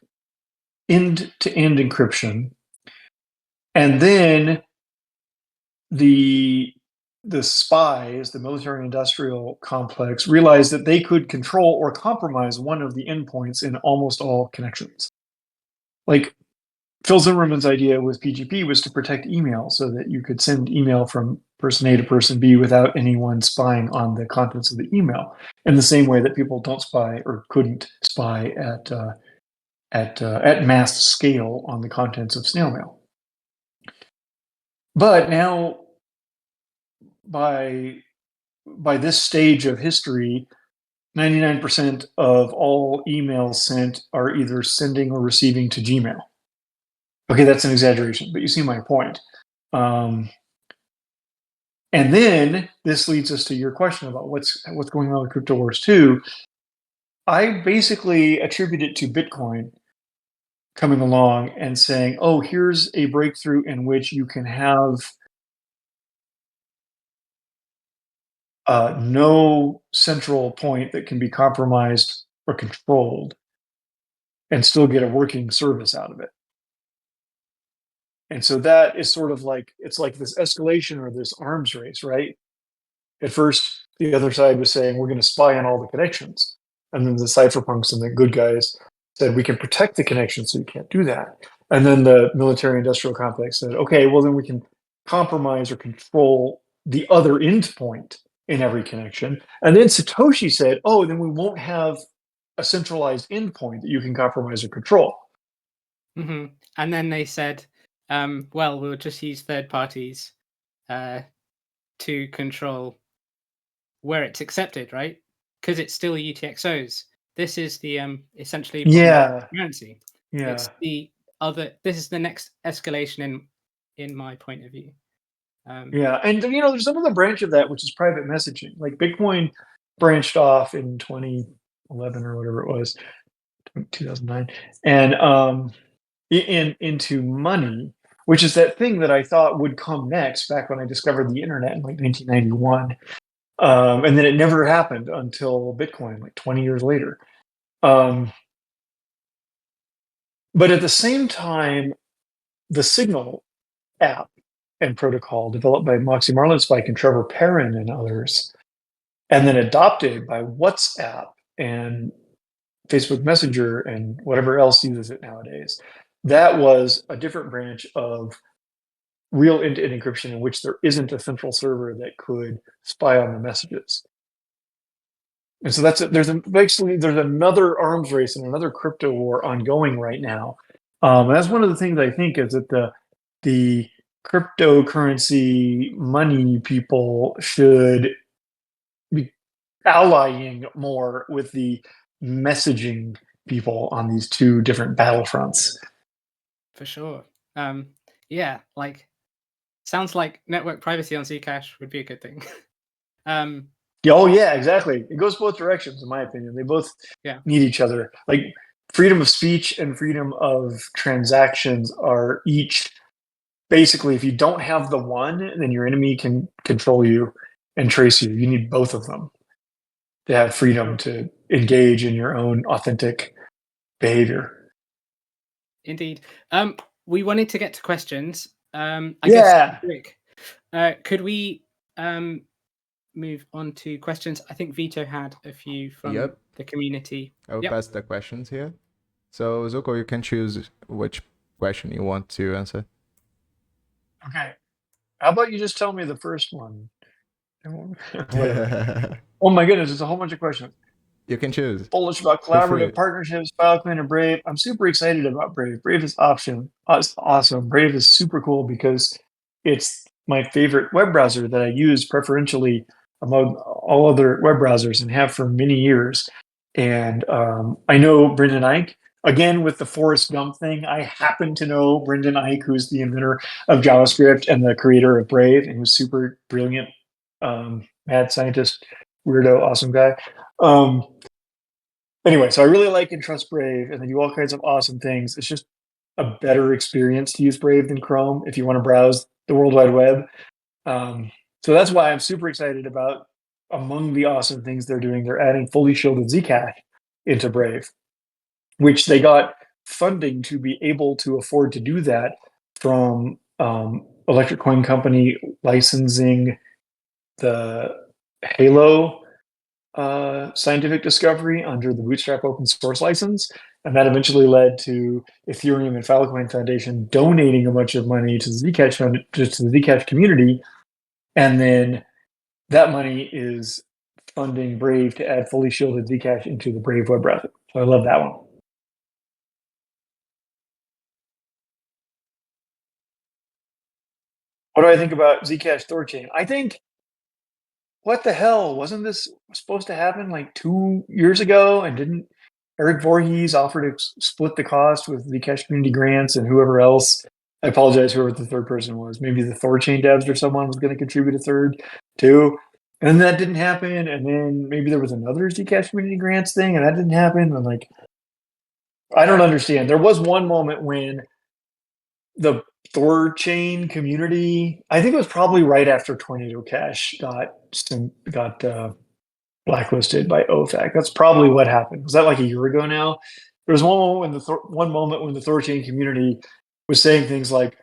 Speaker 1: end-to-end encryption, and then the spies, the military-industrial complex, realized that they could control or compromise one of the endpoints in almost all connections. Like Phil Zimmerman's idea with PGP was to protect email so that you could send email from person A to person B without anyone spying on the contents of the email, in the same way that people don't spy or couldn't spy at mass scale on the contents of snail mail. But now, by this stage of history, 99% of all emails sent are either sending or receiving to Gmail. Okay, that's an exaggeration, but you see my point. And then this leads us to your question about what's going on with Crypto Wars 2. I basically attribute it to Bitcoin coming along and saying, oh, here's a breakthrough in which you can have no central point that can be compromised or controlled and still get a working service out of it. And so that is sort of like, it's like this escalation or this arms race, right? At first, the other side was saying, we're going to spy on all the connections. And then the cypherpunks and the good guys said, we can protect the connections, so you can't do that. And then the military-industrial complex said, okay, well, then we can compromise or control the other endpoint in every connection. And then Satoshi said, oh, then we won't have a centralized endpoint that you can compromise or control.
Speaker 3: Mm-hmm. And then they said, well, we'll just use third parties to control where it's accepted, right? Because it's still UTXOs. This is the essentially currency.
Speaker 1: Yeah.
Speaker 3: It's the other. This is the next escalation in my point of view.
Speaker 1: Yeah, and there's another branch of that which is private messaging. Like Bitcoin branched off in 2011 or whatever it was, 2009, and into money, which is that thing that I thought would come next back when I discovered the internet in like 1991. And then it never happened until Bitcoin, like 20 years later. But at the same time, the Signal app and protocol developed by Moxie Marlinspike and Trevor Perrin and others, and then adopted by WhatsApp and Facebook Messenger and whatever else uses it nowadays. That was a different branch of real end-to-end encryption in which there isn't a central server that could spy on the messages. And so there's another arms race and another crypto war ongoing right now. And that's one of the things I think is that the cryptocurrency money people should be allying more with the messaging people on these two different battlefronts.
Speaker 3: For sure. Yeah, like sounds like network privacy on Zcash would be a good thing.
Speaker 1: Oh yeah, exactly. It goes both directions, in my opinion. They both need each other. Like freedom of speech and freedom of transactions are each basically, if you don't have the one, then your enemy can control you and trace you. You need both of them to have freedom to engage in your own authentic behavior.
Speaker 3: Indeed. We wanted to get to questions. I guess, Rick, could we move on to questions? I think Vito had a few from the community.
Speaker 2: I'll pass the questions here. So Zooko, you can choose which question you want to answer.
Speaker 1: Okay. How about you just tell me the first one? Oh my goodness, there's a whole bunch of questions.
Speaker 2: You can choose.
Speaker 1: Bullish about collaborative partnerships, Filecoin and Brave. I'm super excited about Brave. Brave is awesome. Brave is super cool because it's my favorite web browser that I use preferentially among all other web browsers and have for many years. And I know Brendan Eich. Again, with the Forrest Gump thing, I happen to know Brendan Eich, who's the inventor of JavaScript and the creator of Brave, and who's super brilliant, mad scientist, weirdo, awesome guy. Anyway, so I really like and trust Brave, and they do all kinds of awesome things. It's just a better experience to use Brave than Chrome if you want to browse the World Wide Web. So that's why I'm super excited about, among the awesome things they're doing, they're adding fully shielded Zcash into Brave, which they got funding to be able to afford to do that from Electric Coin Company licensing the Halo scientific discovery under the Bootstrap open source license. And that eventually led to Ethereum and Filecoin Foundation donating a bunch of money to the Zcash community. And then that money is funding Brave to add fully shielded Zcash into the Brave web browser. So I love that one. What do I think about Zcash Thorchain? I think, what the hell? Wasn't this supposed to happen like 2 years ago? And didn't Eric Voorhees offer to split the cost with Zcash community grants and whoever else? I apologize, whoever the third person was. Maybe the Thorchain devs or someone was going to contribute a third too. And that didn't happen. And then maybe there was another Zcash community grants thing and that didn't happen. I'm like, I don't understand. There was one moment when the Thorchain community, I think it was probably right after Tornado Cash got blacklisted by OFAC. That's probably what happened. Was that like a year ago now? There was one moment when the Thorchain community was saying things like,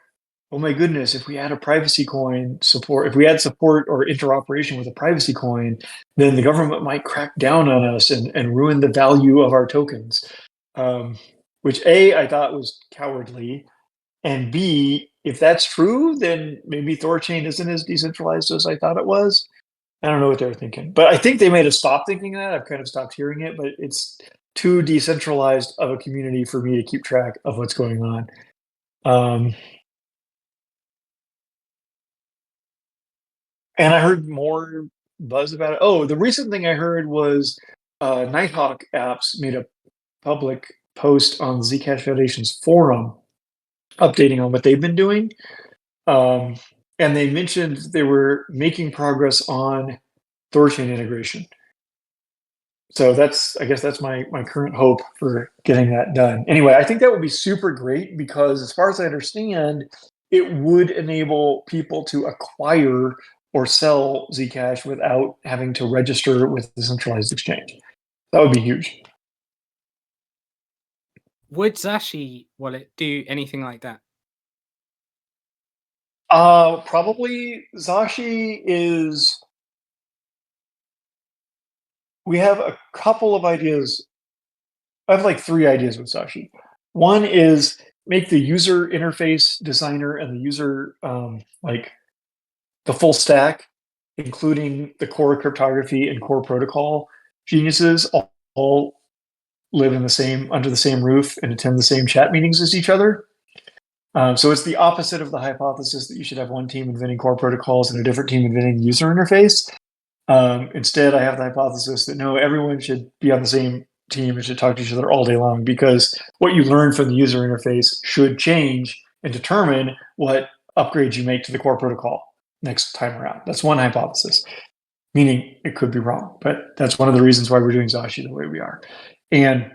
Speaker 1: "Oh my goodness, if we add a privacy coin support, if we add support or interoperation with a privacy coin, then the government might crack down on us and ruin the value of our tokens." Which I thought was cowardly. And B, if that's true, then maybe Thorchain isn't as decentralized as I thought it was. I don't know what they were thinking, but I think they may have stopped thinking that. I've kind of stopped hearing it, but it's too decentralized of a community for me to keep track of what's going on. And I heard more buzz about it. Oh, the recent thing I heard was Nighthawk Apps made a public post on Zcash Foundation's forum updating on what they've been doing. And they mentioned they were making progress on Thorchain integration. So I guess that's my current hope for getting that done. Anyway, I think that would be super great because as far as I understand, it would enable people to acquire or sell Zcash without having to register with the centralized exchange. That would be huge.
Speaker 3: Would Zashi wallet do anything like that?
Speaker 1: Probably Zashi is. We have a couple of ideas. I have like 3 ideas with Zashi. One is make the user interface designer and the user like the full stack, including the core cryptography and core protocol, geniuses all live in under the same roof and attend the same chat meetings as each other. So it's the opposite of the hypothesis that you should have one team inventing core protocols and a different team inventing the user interface. Instead, I have the hypothesis that no, everyone should be on the same team and should talk to each other all day long, because what you learn from the user interface should change and determine what upgrades you make to the core protocol next time around. That's one hypothesis, meaning it could be wrong, but that's one of the reasons why we're doing Zashi the way we are. And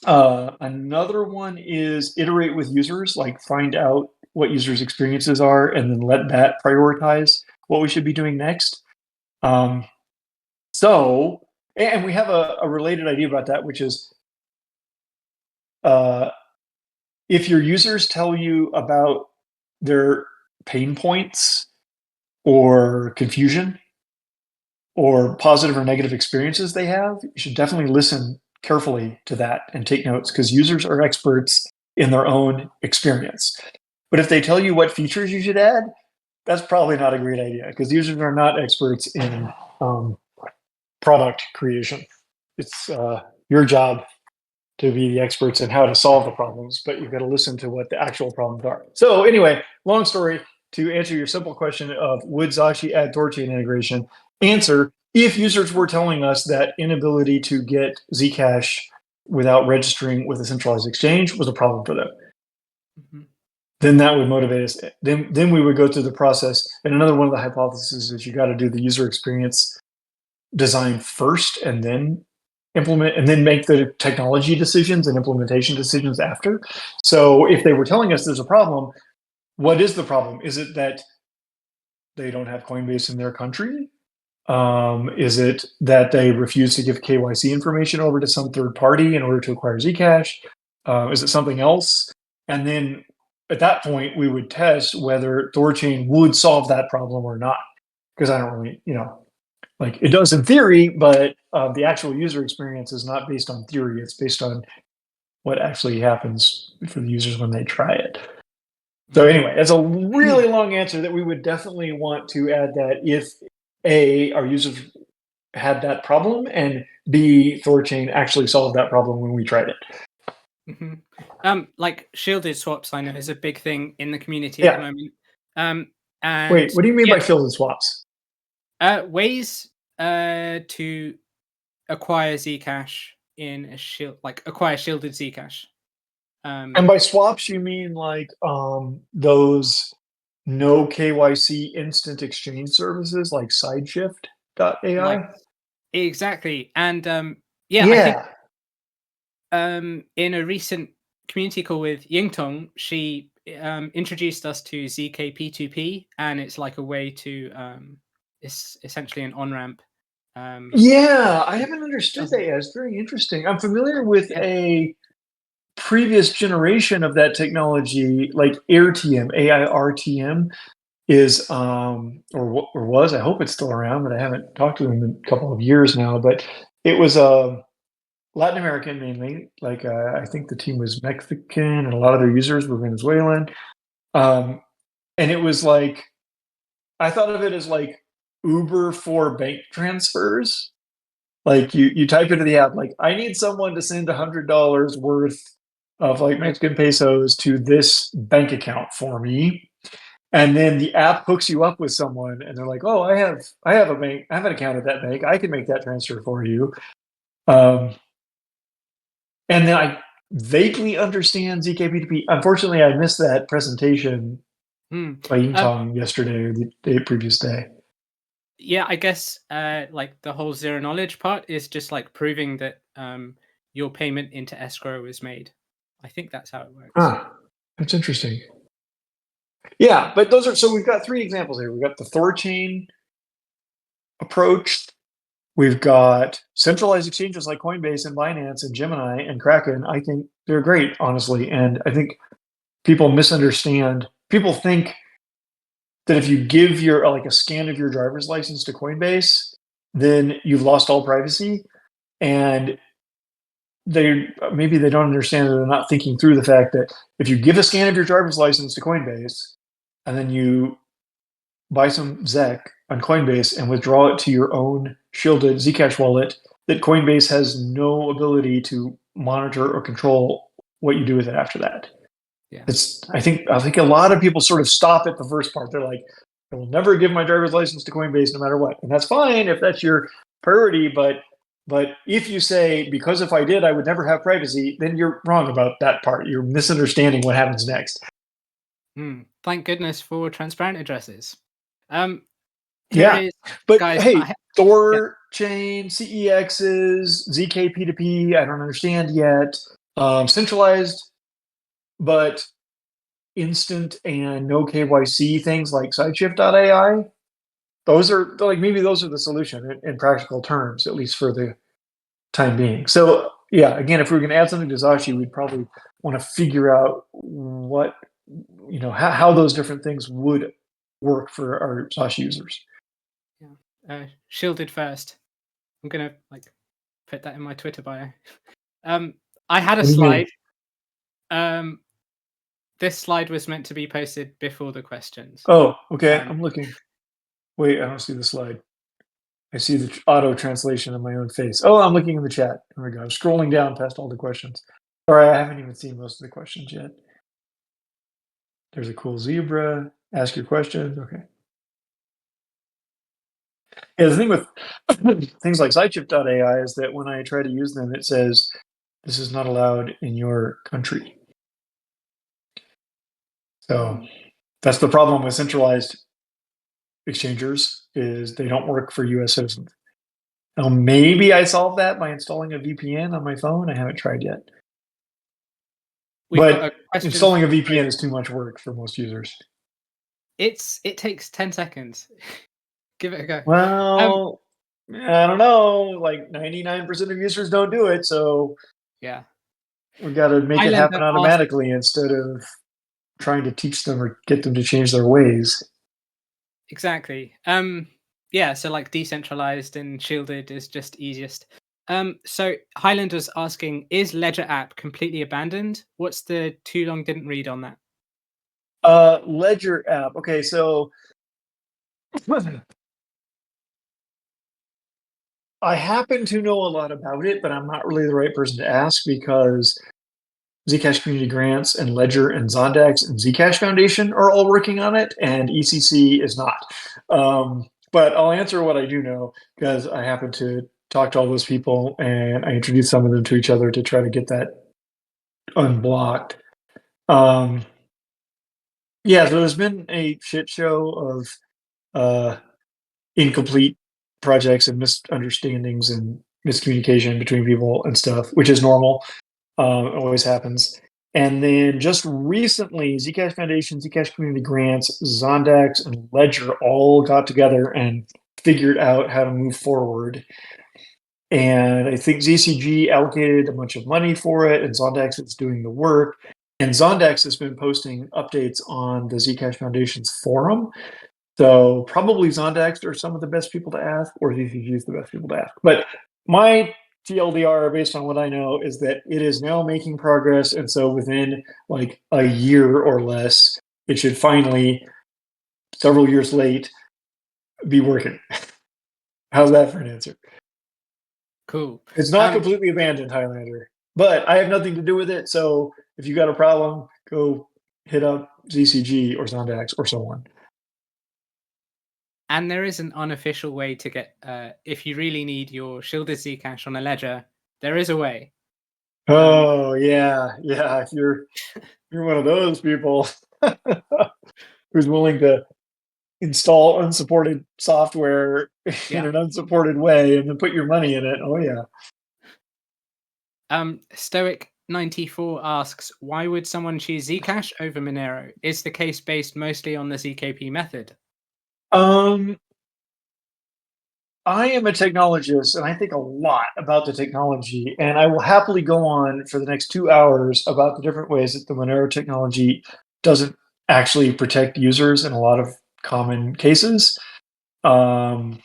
Speaker 1: another one is iterate with users, like find out what users' experiences are and then let that prioritize what we should be doing next. And we have a related idea about that, which is if your users tell you about their pain points or confusion or positive or negative experiences they have, you should definitely listen carefully to that and take notes, because users are experts in their own experience. But if they tell you what features you should add, that's probably not a great idea, because users are not experts in product creation. It's your job to be the experts in how to solve the problems, but you've got to listen to what the actual problems are. So anyway, long story, to answer your simple question of would Zashi add Thorchain integration? Answer, if users were telling us that inability to get Zcash without registering with a centralized exchange was a problem for them, then that would motivate us. Then we would go through the process. And another one of the hypotheses is you got to do the user experience design first and then implement, and then make the technology decisions and implementation decisions after. So if they were telling us there's a problem, what is the problem? Is it that they don't have Coinbase in their country? Is it that they refuse to give KYC information over to some third party in order to acquire Zcash? Is it something else? And then at that point, we would test whether Thorchain would solve that problem or not. Because I don't really, like it does in theory, but the actual user experience is not based on theory. It's based on what actually happens for the users when they try it. So anyway, it's a really long answer that we would definitely want to add that if A, our users had that problem, and B, Thorchain actually solved that problem when we tried it.
Speaker 3: Like shielded swaps, I know, is a big thing in the community at the moment. And
Speaker 1: wait, what do you mean by shielded swaps?
Speaker 3: Ways to acquire Zcash in a shield, like acquire shielded Zcash.
Speaker 1: And by swaps, you mean like those no KYC instant exchange services like Sideshift.ai?
Speaker 3: Exactly. And I think in a recent community call with Yingtong, she introduced us to ZK P2P, and it's like a way to it's essentially an on-ramp.
Speaker 1: I haven't understood that yet. It's very interesting. I'm familiar with a previous generation of that technology, like AirTM, AIRTM, is or was. I hope it's still around, but I haven't talked to them in a couple of years now. But it was Latin American mainly. Like I think the team was Mexican, and a lot of their users were Venezuelan. And it was like, I thought of it as like Uber for bank transfers. Like you type into the app, like I need someone to send $100 worth of like Mexican pesos to this bank account for me. And then the app hooks you up with someone, and they're like, "Oh, I have an account at that bank. I can make that transfer for you." And then I vaguely understand ZKP2P. Unfortunately, I missed that presentation by Yingtong yesterday or the previous day.
Speaker 3: Yeah, I guess like the whole zero knowledge part is just like proving that your payment into escrow was made. I think that's how it works.
Speaker 1: That's interesting. Yeah, but so we've got three examples here. We've got the Thorchain approach. We've got centralized exchanges like Coinbase and Binance and Gemini and Kraken. I think they're great, honestly. And I think people misunderstand. People think that if you give a scan of your driver's license to Coinbase, then you've lost all privacy. And maybe they don't understand that they're not thinking through the fact that if you give a scan of your driver's license to Coinbase and then you buy some Zec on Coinbase and withdraw it to your own shielded Zcash wallet that Coinbase has no ability to monitor or control what you do with it after that.
Speaker 3: Yeah.
Speaker 1: I think a lot of people sort of stop at the first part. They're like, I will never give my driver's license to Coinbase no matter what. And that's fine if that's your priority, but if you say, because if I did, I would never have privacy, then you're wrong about that part. You're misunderstanding what happens next.
Speaker 3: Thank goodness for transparent addresses.
Speaker 1: Yeah, but
Speaker 3: guys,
Speaker 1: hey, Thor chain, CEXs, ZK P2P, I don't understand yet. Centralized, but instant and no KYC things like Sideshift.ai. Those are like, maybe those are the solution in practical terms, at least for the time being. So yeah, again, if we were going to add something to Zashi, we'd probably want to figure out what, how those different things would work for our Zashi users.
Speaker 3: Yeah. Shielded first. I'm gonna put that in my Twitter bio. I had a slide. This slide was meant to be posted before the questions.
Speaker 1: Oh, okay. I'm looking. Wait, I don't see the slide. I see the auto translation of my own face. Oh, I'm looking in the chat. There we go. I'm scrolling down past all the questions. All right, I haven't even seen most of the questions yet. There's a cool zebra. Ask your questions. Okay. Yeah, the thing with things like Sideshift.ai is that when I try to use them, it says, this is not allowed in your country. So that's the problem with centralized exchangers, is they don't work for US citizens. Now, maybe I solved that by installing a VPN on my phone. I haven't tried yet. But installing a VPN is too much work for most users.
Speaker 3: It takes 10 seconds. Give it a go.
Speaker 1: Well, I don't know. Like 99% of users don't do it, so
Speaker 3: yeah,
Speaker 1: we got to make it happen automatically instead of trying to teach them or get them to change their ways.
Speaker 3: Exactly. Yeah, so like decentralized and shielded is just easiest. So Highland was asking, is Ledger app completely abandoned? What's the too long didn't read on that?
Speaker 1: Ledger app. Okay, so I happen to know a lot about it, but I'm not really the right person to ask because Zcash Community Grants and Ledger and Zondex and Zcash Foundation are all working on it, and ECC is not. But I'll answer what I do know because I happen to talk to all those people, and I introduced some of them to each other to try to get that unblocked. Yeah, so there's been a shit show of incomplete projects and misunderstandings and miscommunication between people and stuff, which is normal. It always happens. And then just recently, Zcash Foundation, Zcash Community Grants, Zondex, and Ledger all got together and figured out how to move forward. And I think ZCG allocated a bunch of money for it, and Zondex is doing the work. And Zondex has been posting updates on the Zcash Foundation's forum. So probably Zondex are some of the best people to ask, or ZCG is the best people to ask. But my TLDR, based on what I know, is that it is now making progress. And so within like a year or less, it should finally, several years late, be working. How's that for an answer?
Speaker 3: Cool.
Speaker 1: It's not completely abandoned, Highlander, but I have nothing to do with it. So if you got a problem, go hit up ZCG or Zondex or someone.
Speaker 3: And there is an unofficial way to get, if you really need your shielded Zcash on a ledger, there is a way.
Speaker 1: Oh, yeah. If you're one of those people who's willing to install unsupported software in an unsupported way and then put your money in it. Oh, yeah.
Speaker 3: Stoic94 asks, why would someone choose Zcash over Monero? Is the case based mostly on the ZKP method?
Speaker 1: I am a technologist, and I think a lot about the technology, and I will happily go on for the next 2 hours about the different ways that the Monero technology doesn't actually protect users in a lot of common cases. So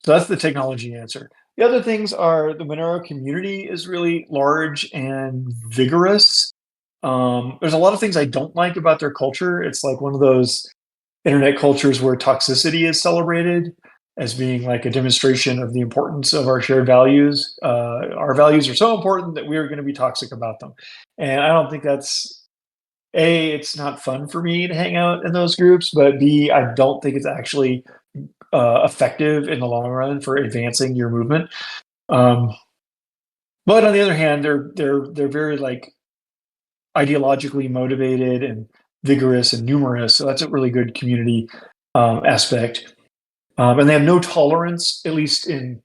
Speaker 1: that's the technology answer. The other things are the Monero community is really large and vigorous. There's a lot of things I don't like about their culture. It's like one of those internet cultures where toxicity is celebrated. as being like a demonstration of the importance of our shared values. Our values are so important that we are going to be toxic about them. And I don't think that's it's not fun for me to hang out in those groups, but B, I don't think it's actually effective in the long run for advancing your movement. But on the other hand, they're very like ideologically motivated and vigorous and numerous. So that's a really good community aspect. And they have no tolerance, at least in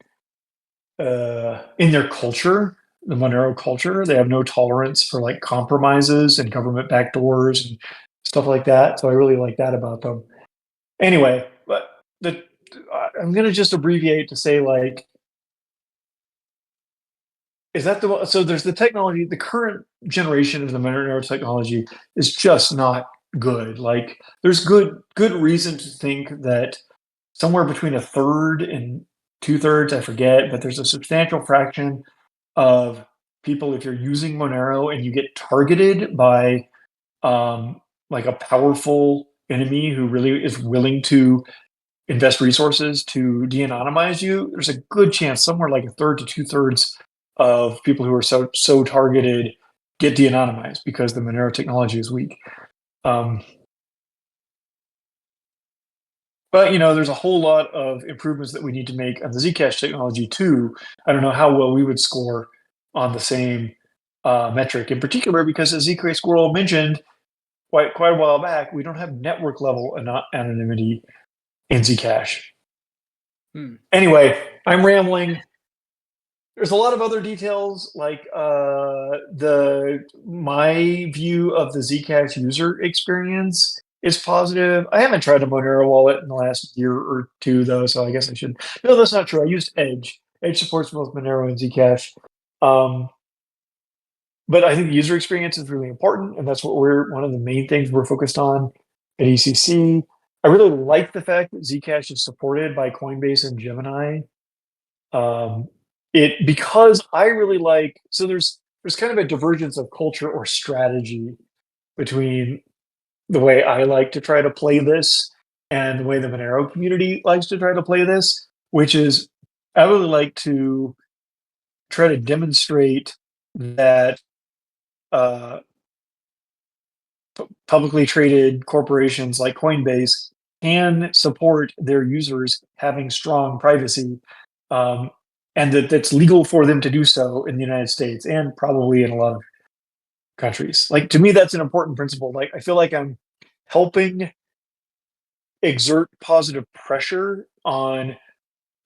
Speaker 1: their culture, the Monero culture. They have no tolerance for like compromises and government backdoors and stuff like that. So I really like that about them. Anyway, but I'm gonna just abbreviate to say like, is that the so there's the technology, the current generation of the Monero technology is just not good. Like there's good reason to think that somewhere between a third and two-thirds, I forget, but there's a substantial fraction of people, if you're using Monero and you get targeted by like a powerful enemy who really is willing to invest resources to de-anonymize you, there's a good chance somewhere like a third to two-thirds of people who are so targeted get de-anonymized because the Monero technology is weak. But there's a whole lot of improvements that we need to make on the Zcash technology too. I don't know how well we would score on the same metric, in particular because as ZK Squirrel mentioned quite a while back, we don't have network level anonymity in Zcash. Anyway, I'm rambling. There's a lot of other details, like my view of the Zcash user experience is positive. I haven't tried a Monero wallet in the last year or two, though, so I guess I should. No, that's not true. I used Edge. Edge supports both Monero and Zcash. But I think the user experience is really important, and that's one of the main things we're focused on at ECC. I really like the fact that Zcash is supported by Coinbase and Gemini. Because I really like, so there's kind of a divergence of culture or strategy between the way I like to try to play this and the way the Monero community likes to try to play this, which is I really like to try to demonstrate that publicly traded corporations like Coinbase can support their users having strong privacy, and that's legal for them to do so in the United States and probably in a lot of countries. Like to me, that's an important principle. Like I feel like I'm helping exert positive pressure on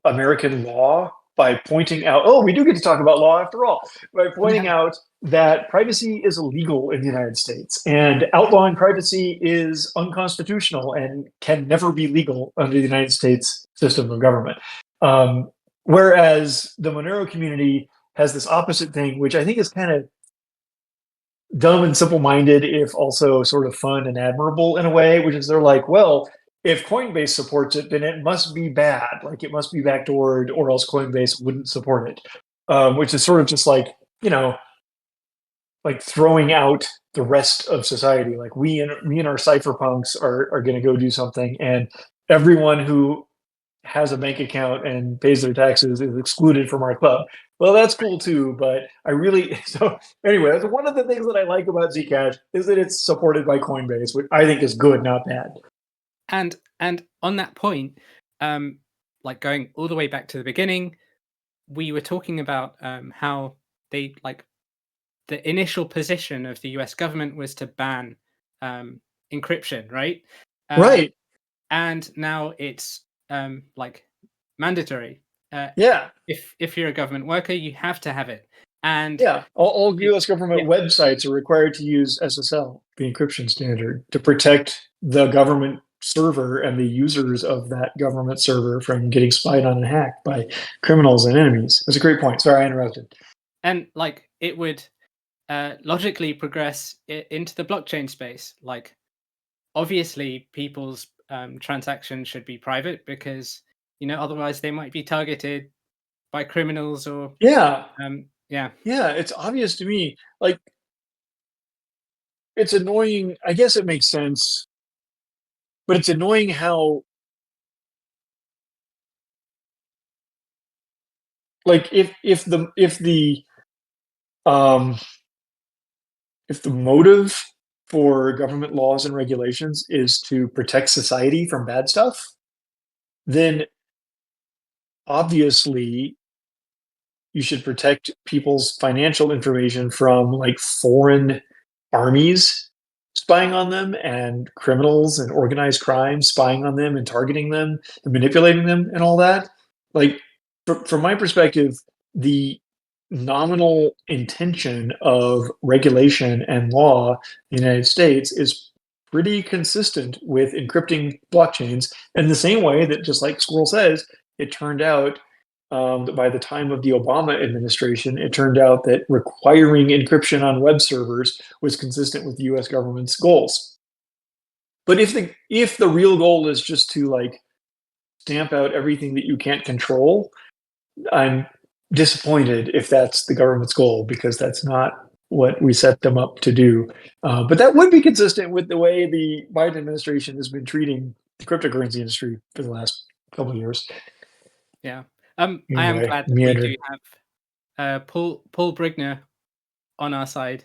Speaker 1: American law by pointing out, oh, we do get to talk about law after all, by pointing out that privacy is illegal in the United States and outlawing privacy is unconstitutional and can never be legal under the United States system of government. Whereas the Monero community has this opposite thing, which I think is kind of dumb and simple-minded, if also sort of fun and admirable in a way, which is they're like, well, if Coinbase supports it, then it must be bad. Like it must be backdoored, or else Coinbase wouldn't support it. Which is sort of just like, like throwing out the rest of society. Like we and our cypherpunks are going to go do something, and everyone who has a bank account and pays their taxes is excluded from our club. Well, that's cool too, but so anyway, that's one of the things that I like about Zcash is that it's supported by Coinbase, which I think is good, not bad.
Speaker 3: And on that point, like going all the way back to the beginning, we were talking about how they like the initial position of the US government was to ban encryption, right?
Speaker 1: Right.
Speaker 3: And now it's like mandatory.
Speaker 1: Yeah.
Speaker 3: If you're a government worker, you have to have it. And
Speaker 1: yeah, all U.S. government websites are required to use SSL, the encryption standard, to protect the government server and the users of that government server from getting spied on and hacked by criminals and enemies. That's a great point. Sorry, I interrupted.
Speaker 3: And like it would logically progress into the blockchain space. Like obviously, people's transactions should be private because otherwise they might be targeted by criminals or
Speaker 1: yeah.
Speaker 3: Yeah,
Speaker 1: it's obvious to me. Like, it's annoying. I guess it makes sense, but it's annoying how like if um the motive for government laws and regulations is to protect society from bad stuff, then obviously you should protect people's financial information from like foreign armies spying on them and criminals and organized crime spying on them and targeting them and manipulating them and all that. Like, from my perspective, the nominal intention of regulation and law in the United States is pretty consistent with encrypting blockchains in the same way that, just like Squirrel says, it turned out that by the time of the Obama administration, it turned out that requiring encryption on web servers was consistent with the U.S. government's goals. But if the real goal is just to like stamp out everything that you can't control, I'm disappointed if that's the government's goal, because that's not what we set them up to do. But that would be consistent with the way the Biden administration has been treating the cryptocurrency industry for the last couple of years.
Speaker 3: Yeah. I am
Speaker 1: Anyway,
Speaker 3: glad that we do have Paul Brigner on our side.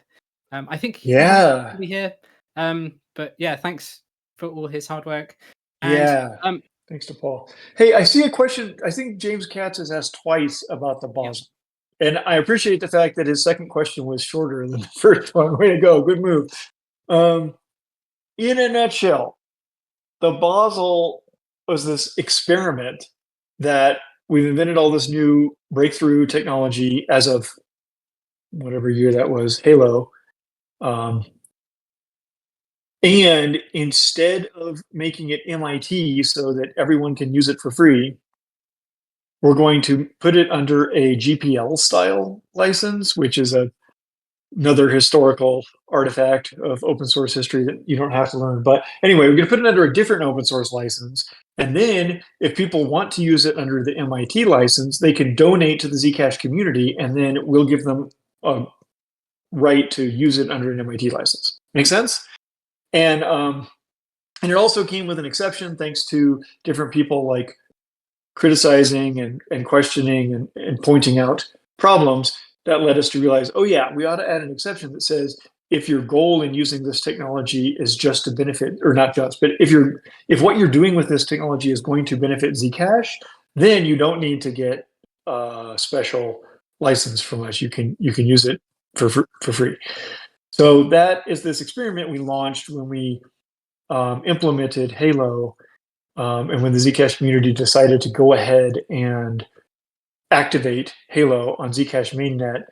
Speaker 3: I think he
Speaker 1: Yeah.
Speaker 3: might be here. But yeah, thanks for all his hard work.
Speaker 1: Yeah. Thanks to Paul. Hey, I see a question. I think James Katz has asked twice about the BOSL. And I appreciate the fact that his second question was shorter than the first one. Way to go. Good move. In a nutshell, the BOSL was this experiment that we've invented all this new breakthrough technology as of whatever year that was, Halo. And instead of making it MIT so that everyone can use it for free, we're going to put it under a GPL style license, which is another historical artifact of open source history that you don't have to learn. But anyway, we're going to put it under a different open source license. And then if people want to use it under the MIT license, they can donate to the Zcash community, and then we'll give them a right to use it under an MIT license. Make sense? And it also came with an exception, thanks to different people like criticizing and questioning and pointing out problems that led us to realize, oh yeah, we ought to add an exception that says if your goal in using this technology is just to benefit, or not just, but if what you're doing with this technology is going to benefit Zcash, then you don't need to get a special license from us. You can use it for free. So that is this experiment we launched when we implemented Halo, and when the Zcash community decided to go ahead and activate Halo on Zcash mainnet,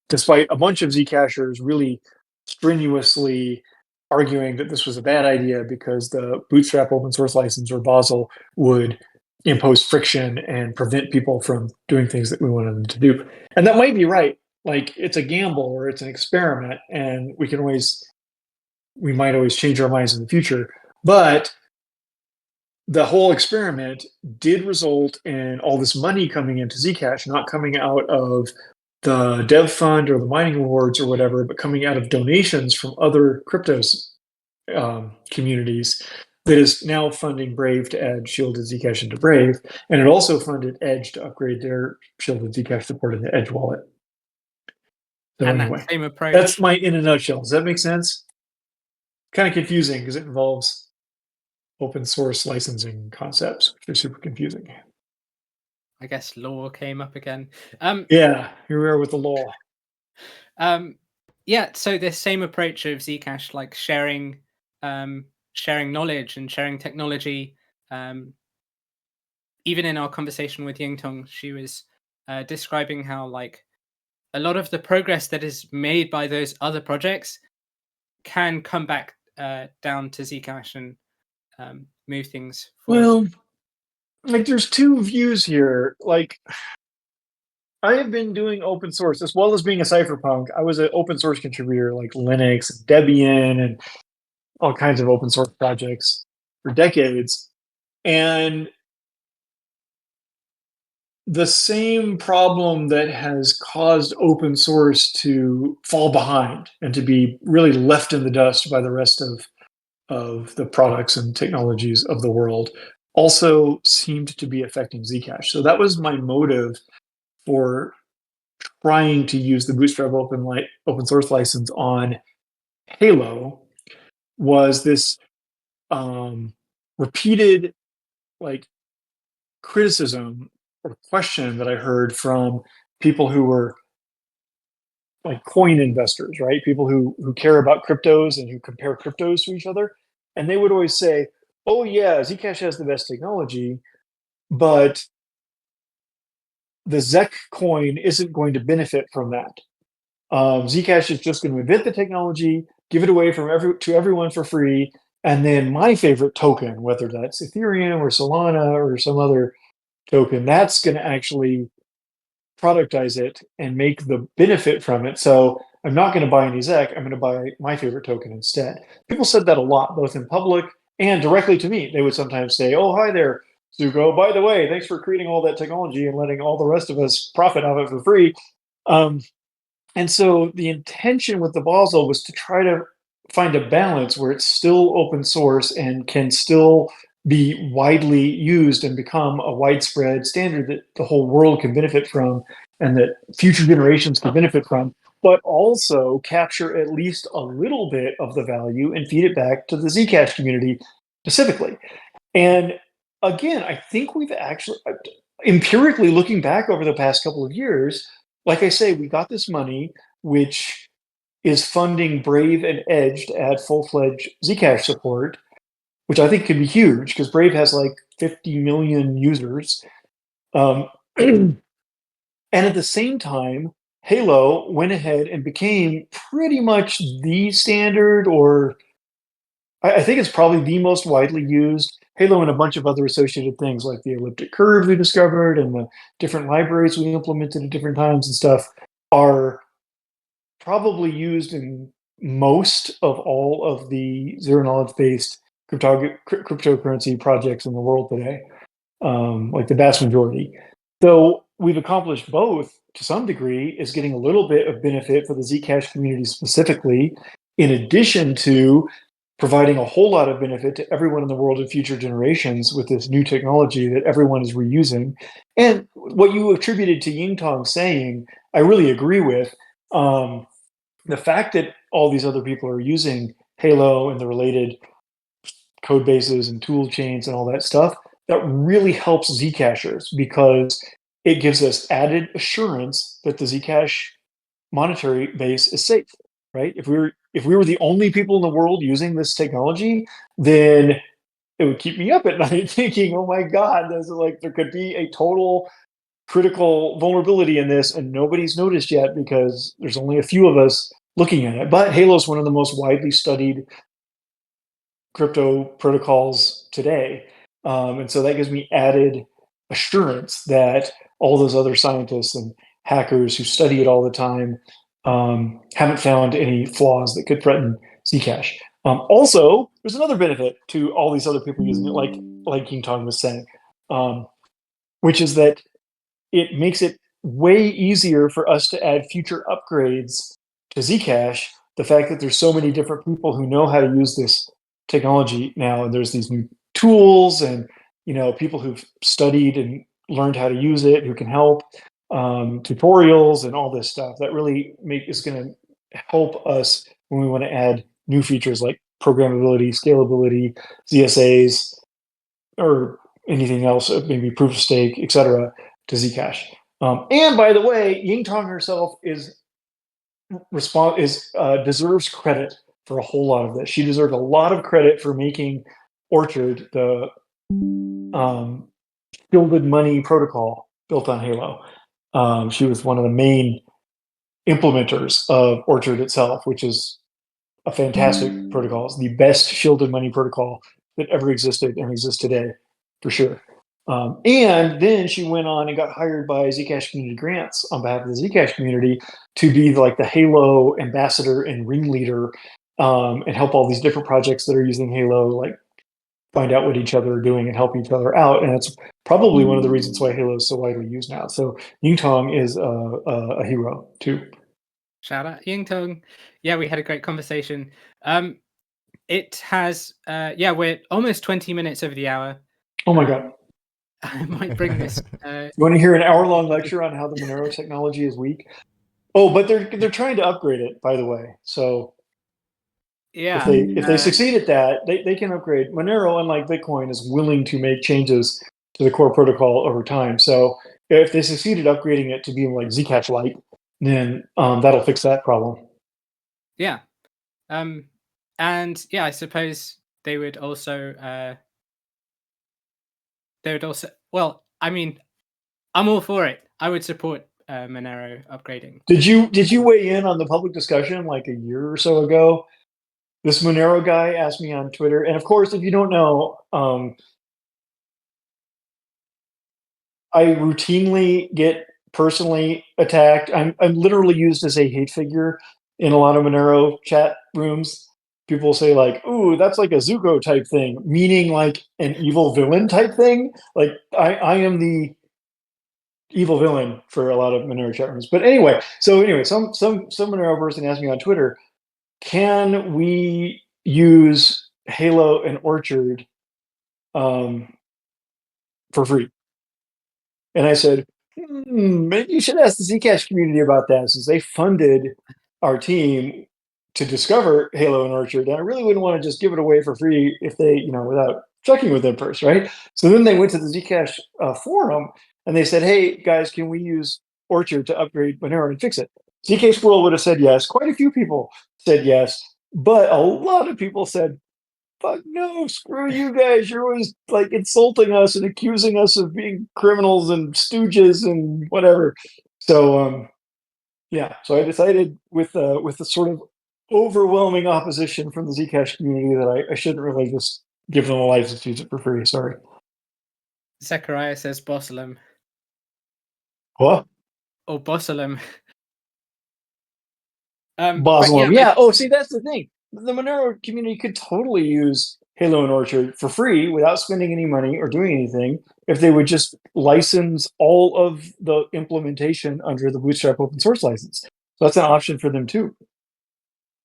Speaker 1: despite a bunch of Zcashers really strenuously arguing that this was a bad idea because the Bootstrap open source license, or BOSL, would impose friction and prevent people from doing things that we wanted them to do. And that might be right. Like, it's a gamble or it's an experiment, and we might always change our minds in the future. But the whole experiment did result in all this money coming into Zcash, not coming out of the dev fund or the mining rewards or whatever, but coming out of donations from other cryptos communities, that is now funding Brave to add shielded Zcash into Brave. And it also funded Edge to upgrade their shielded Zcash support in the Edge wallet. So
Speaker 3: and
Speaker 1: anyway,
Speaker 3: that same approach.
Speaker 1: That's my in a nutshell. Does that make sense? Kind of confusing because it involves open source licensing concepts, which are super confusing.
Speaker 3: I guess law came up again.
Speaker 1: Yeah, here we are with the law.
Speaker 3: Yeah, so this same approach of Zcash, like sharing knowledge and sharing technology. Even in our conversation with Yingtong, she was describing how like a lot of the progress that is made by those other projects can come back down to Zcash and move things forward.
Speaker 1: Well, like, there's two views here. Like, I have been doing open source as well as being a cypherpunk. I was an open source contributor, like Linux and Debian and all kinds of open source projects for decades. And the same problem that has caused open source to fall behind and to be really left in the dust by the rest of the products and technologies of the world also seemed to be affecting Zcash. So that was my motive for trying to use the Bootstrap open source license on Halo was this repeated like criticism or question that I heard from people who were like coin investors, right? People who care about cryptos and who compare cryptos to each other. And they would always say, oh yeah, Zcash has the best technology, but the Zec coin isn't going to benefit from that. Zcash is just going to invent the technology, give it away to everyone for free, and then my favorite token, whether that's Ethereum or Solana or some other token, that's going to actually productize it and make the benefit from it. So I'm not going to buy any Zec. I'm going to buy my favorite token instead. People said that a lot, both in public and directly to me. They would sometimes say, oh, hi there, Zooko. By the way, thanks for creating all that technology and letting all the rest of us profit off it for free. And so the intention with the BOSL was to try to find a balance where it's still open source and can still be widely used and become a widespread standard that the whole world can benefit from and that future generations can benefit from, but also capture at least a little bit of the value and feed it back to the Zcash community specifically. And again, I think we've actually, empirically looking back over the past couple of years, like I say, we got this money, which is funding Brave and Edge to add full-fledged Zcash support, which I think could be huge because Brave has like 50 million users. And at the same time, Halo went ahead and became pretty much the standard, or I think it's probably the most widely used. Halo and a bunch of other associated things like the elliptic curve we discovered and the different libraries we implemented at different times and stuff are probably used in most of all of the zero knowledge based cryptocurrency projects in the world today, like the vast majority. So we've accomplished both to some degree is getting a little bit of benefit for the Zcash community specifically, in addition to providing a whole lot of benefit to everyone in the world and future generations with this new technology that everyone is reusing. And what you attributed to Yingtong saying, I really agree with. The fact that all these other people are using Halo and the related code bases and tool chains and all that stuff, that really helps Zcashers because it gives us added assurance that the Zcash monetary base is safe, right? If we were the only people in the world using this technology, then it would keep me up at night thinking, oh my God, there could be a total critical vulnerability in this and nobody's noticed yet because there's only a few of us looking at it. But Halo is one of the most widely studied crypto protocols today. And so that gives me added assurance that all those other scientists and hackers who study it all the time haven't found any flaws that could threaten Zcash. Also, there's another benefit to all these other people using it, like King Tong was saying, which is that it makes it way easier for us to add future upgrades to Zcash. The fact that there's so many different people who know how to use this technology now, and there's these new tools and people who've studied and learned how to use it who can help, tutorials and all this stuff that really is going to help us when we want to add new features like programmability, scalability, ZSAs, or anything else, maybe proof of stake, etc., to Zcash. And by the way, Yingtong herself deserves credit for a whole lot of this. She deserved a lot of credit for making Orchard the shielded money protocol built on Halo. She was one of the main implementers of Orchard itself, which is a fantastic protocol. It's the best shielded money protocol that ever existed and exists today, for sure. And then she went on and got hired by Zcash Community Grants on behalf of the Zcash community to be like the Halo ambassador and ringleader, and help all these different projects that are using Halo, like find out what each other are doing and help each other out. And it's probably one of the reasons why Halo is so widely used now. So Yingtong is a hero too.
Speaker 3: Shout out Yingtong. Yeah, we had a great conversation. It has, we're almost 20 minutes over the hour.
Speaker 1: Oh my God.
Speaker 3: I might bring this.
Speaker 1: You want to hear an hour-long lecture on how the Monero technology is weak? Oh, but they're trying to upgrade it, by the way. So
Speaker 3: Yeah.
Speaker 1: if they succeed at that, they can upgrade. Monero, unlike Bitcoin, is willing to make changes to the core protocol over time. So if they succeed at upgrading it to be like Zcash Lite, then that'll fix that problem.
Speaker 3: Yeah. And yeah, I suppose they would also. Well, I mean, I'm all for it. I would support Monero upgrading.
Speaker 1: Did you weigh in on the public discussion like a year or so ago? This Monero guy asked me on Twitter, and of course, if you don't know, I routinely get personally attacked. I'm literally used as a hate figure in a lot of Monero chat rooms. People say like, "Ooh, that's like a Zooko type thing," meaning like an evil villain type thing. Like I am the evil villain for a lot of Monero chat rooms. But anyway, some Monero person asked me on Twitter, can we use Halo and Orchard for free? And I said, maybe you should ask the Zcash community about that, since they funded our team to discover Halo and Orchard. And I really wouldn't want to just give it away for free if they, without checking with them first, right? So then they went to the Zcash forum and they said, hey, guys, can we use Orchard to upgrade Monero and fix it? Zcash World would have said yes. Quite a few people said yes. But a lot of people said, fuck no, screw you guys. You're always like insulting us and accusing us of being criminals and stooges and whatever. So yeah, so I decided with the sort of overwhelming opposition from the Zcash community that I shouldn't really just give them a license to use it for free. Sorry.
Speaker 3: Zechariah says BOSL.
Speaker 1: What?
Speaker 3: Or BOSL.
Speaker 1: BOSL. Yeah. Oh, see, that's the thing. The Monero community could totally use Halo and Orchard for free without spending any money or doing anything if they would just license all of the implementation under the Bootstrap open source license. So that's an option for them too.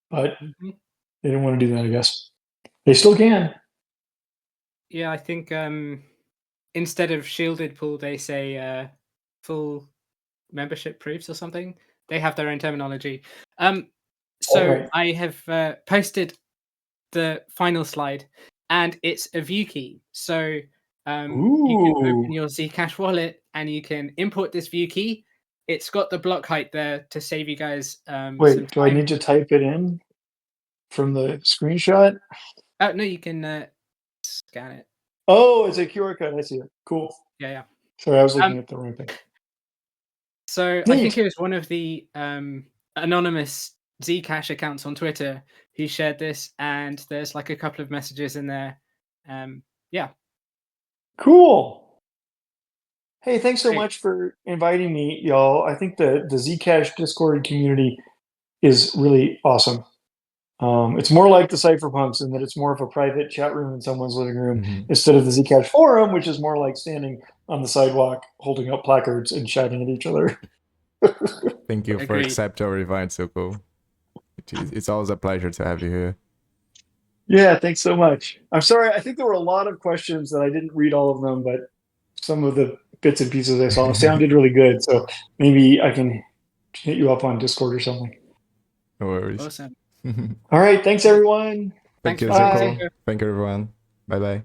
Speaker 1: But they didn't want to do that, I guess. They still can.
Speaker 3: Yeah, I think instead of shielded pool, they say full membership proofs or something. They have their own terminology. So
Speaker 1: Right.
Speaker 3: I have posted the final slide, and it's a view key. So you can open your Zcash wallet and you can import this view key. It's got the block height there to save you guys.
Speaker 1: Wait, do I need to type it in from the screenshot?
Speaker 3: Oh no, you can scan it.
Speaker 1: Oh, it's a QR code. I see it. Cool.
Speaker 3: Yeah.
Speaker 1: Sorry, I was looking at the wrong thing.
Speaker 3: So I think it was one of the anonymous Zcash accounts on Twitter who shared this, and there's like a couple of messages in there. Yeah.
Speaker 1: Cool. Hey, thanks so much for inviting me, y'all. I think the Zcash Discord community is really awesome. It's more like the Cypherpunks in that it's more of a private chat room in someone's living room instead of the Zcash forum, which is more like standing on the sidewalk holding up placards and shouting at each other.
Speaker 2: Thank you for accepting our invite, Zooko. It's always a pleasure to have you here.
Speaker 1: Yeah, thanks so much. I'm sorry, I think there were a lot of questions that I didn't read all of them, but some of the bits and pieces I saw sounded really good. So maybe I can hit you up on Discord or something.
Speaker 2: No worries.
Speaker 3: Awesome.
Speaker 1: All right, thanks everyone.
Speaker 2: Thank you,
Speaker 1: Bye.
Speaker 2: Zooko. Thank you, everyone. Bye-bye.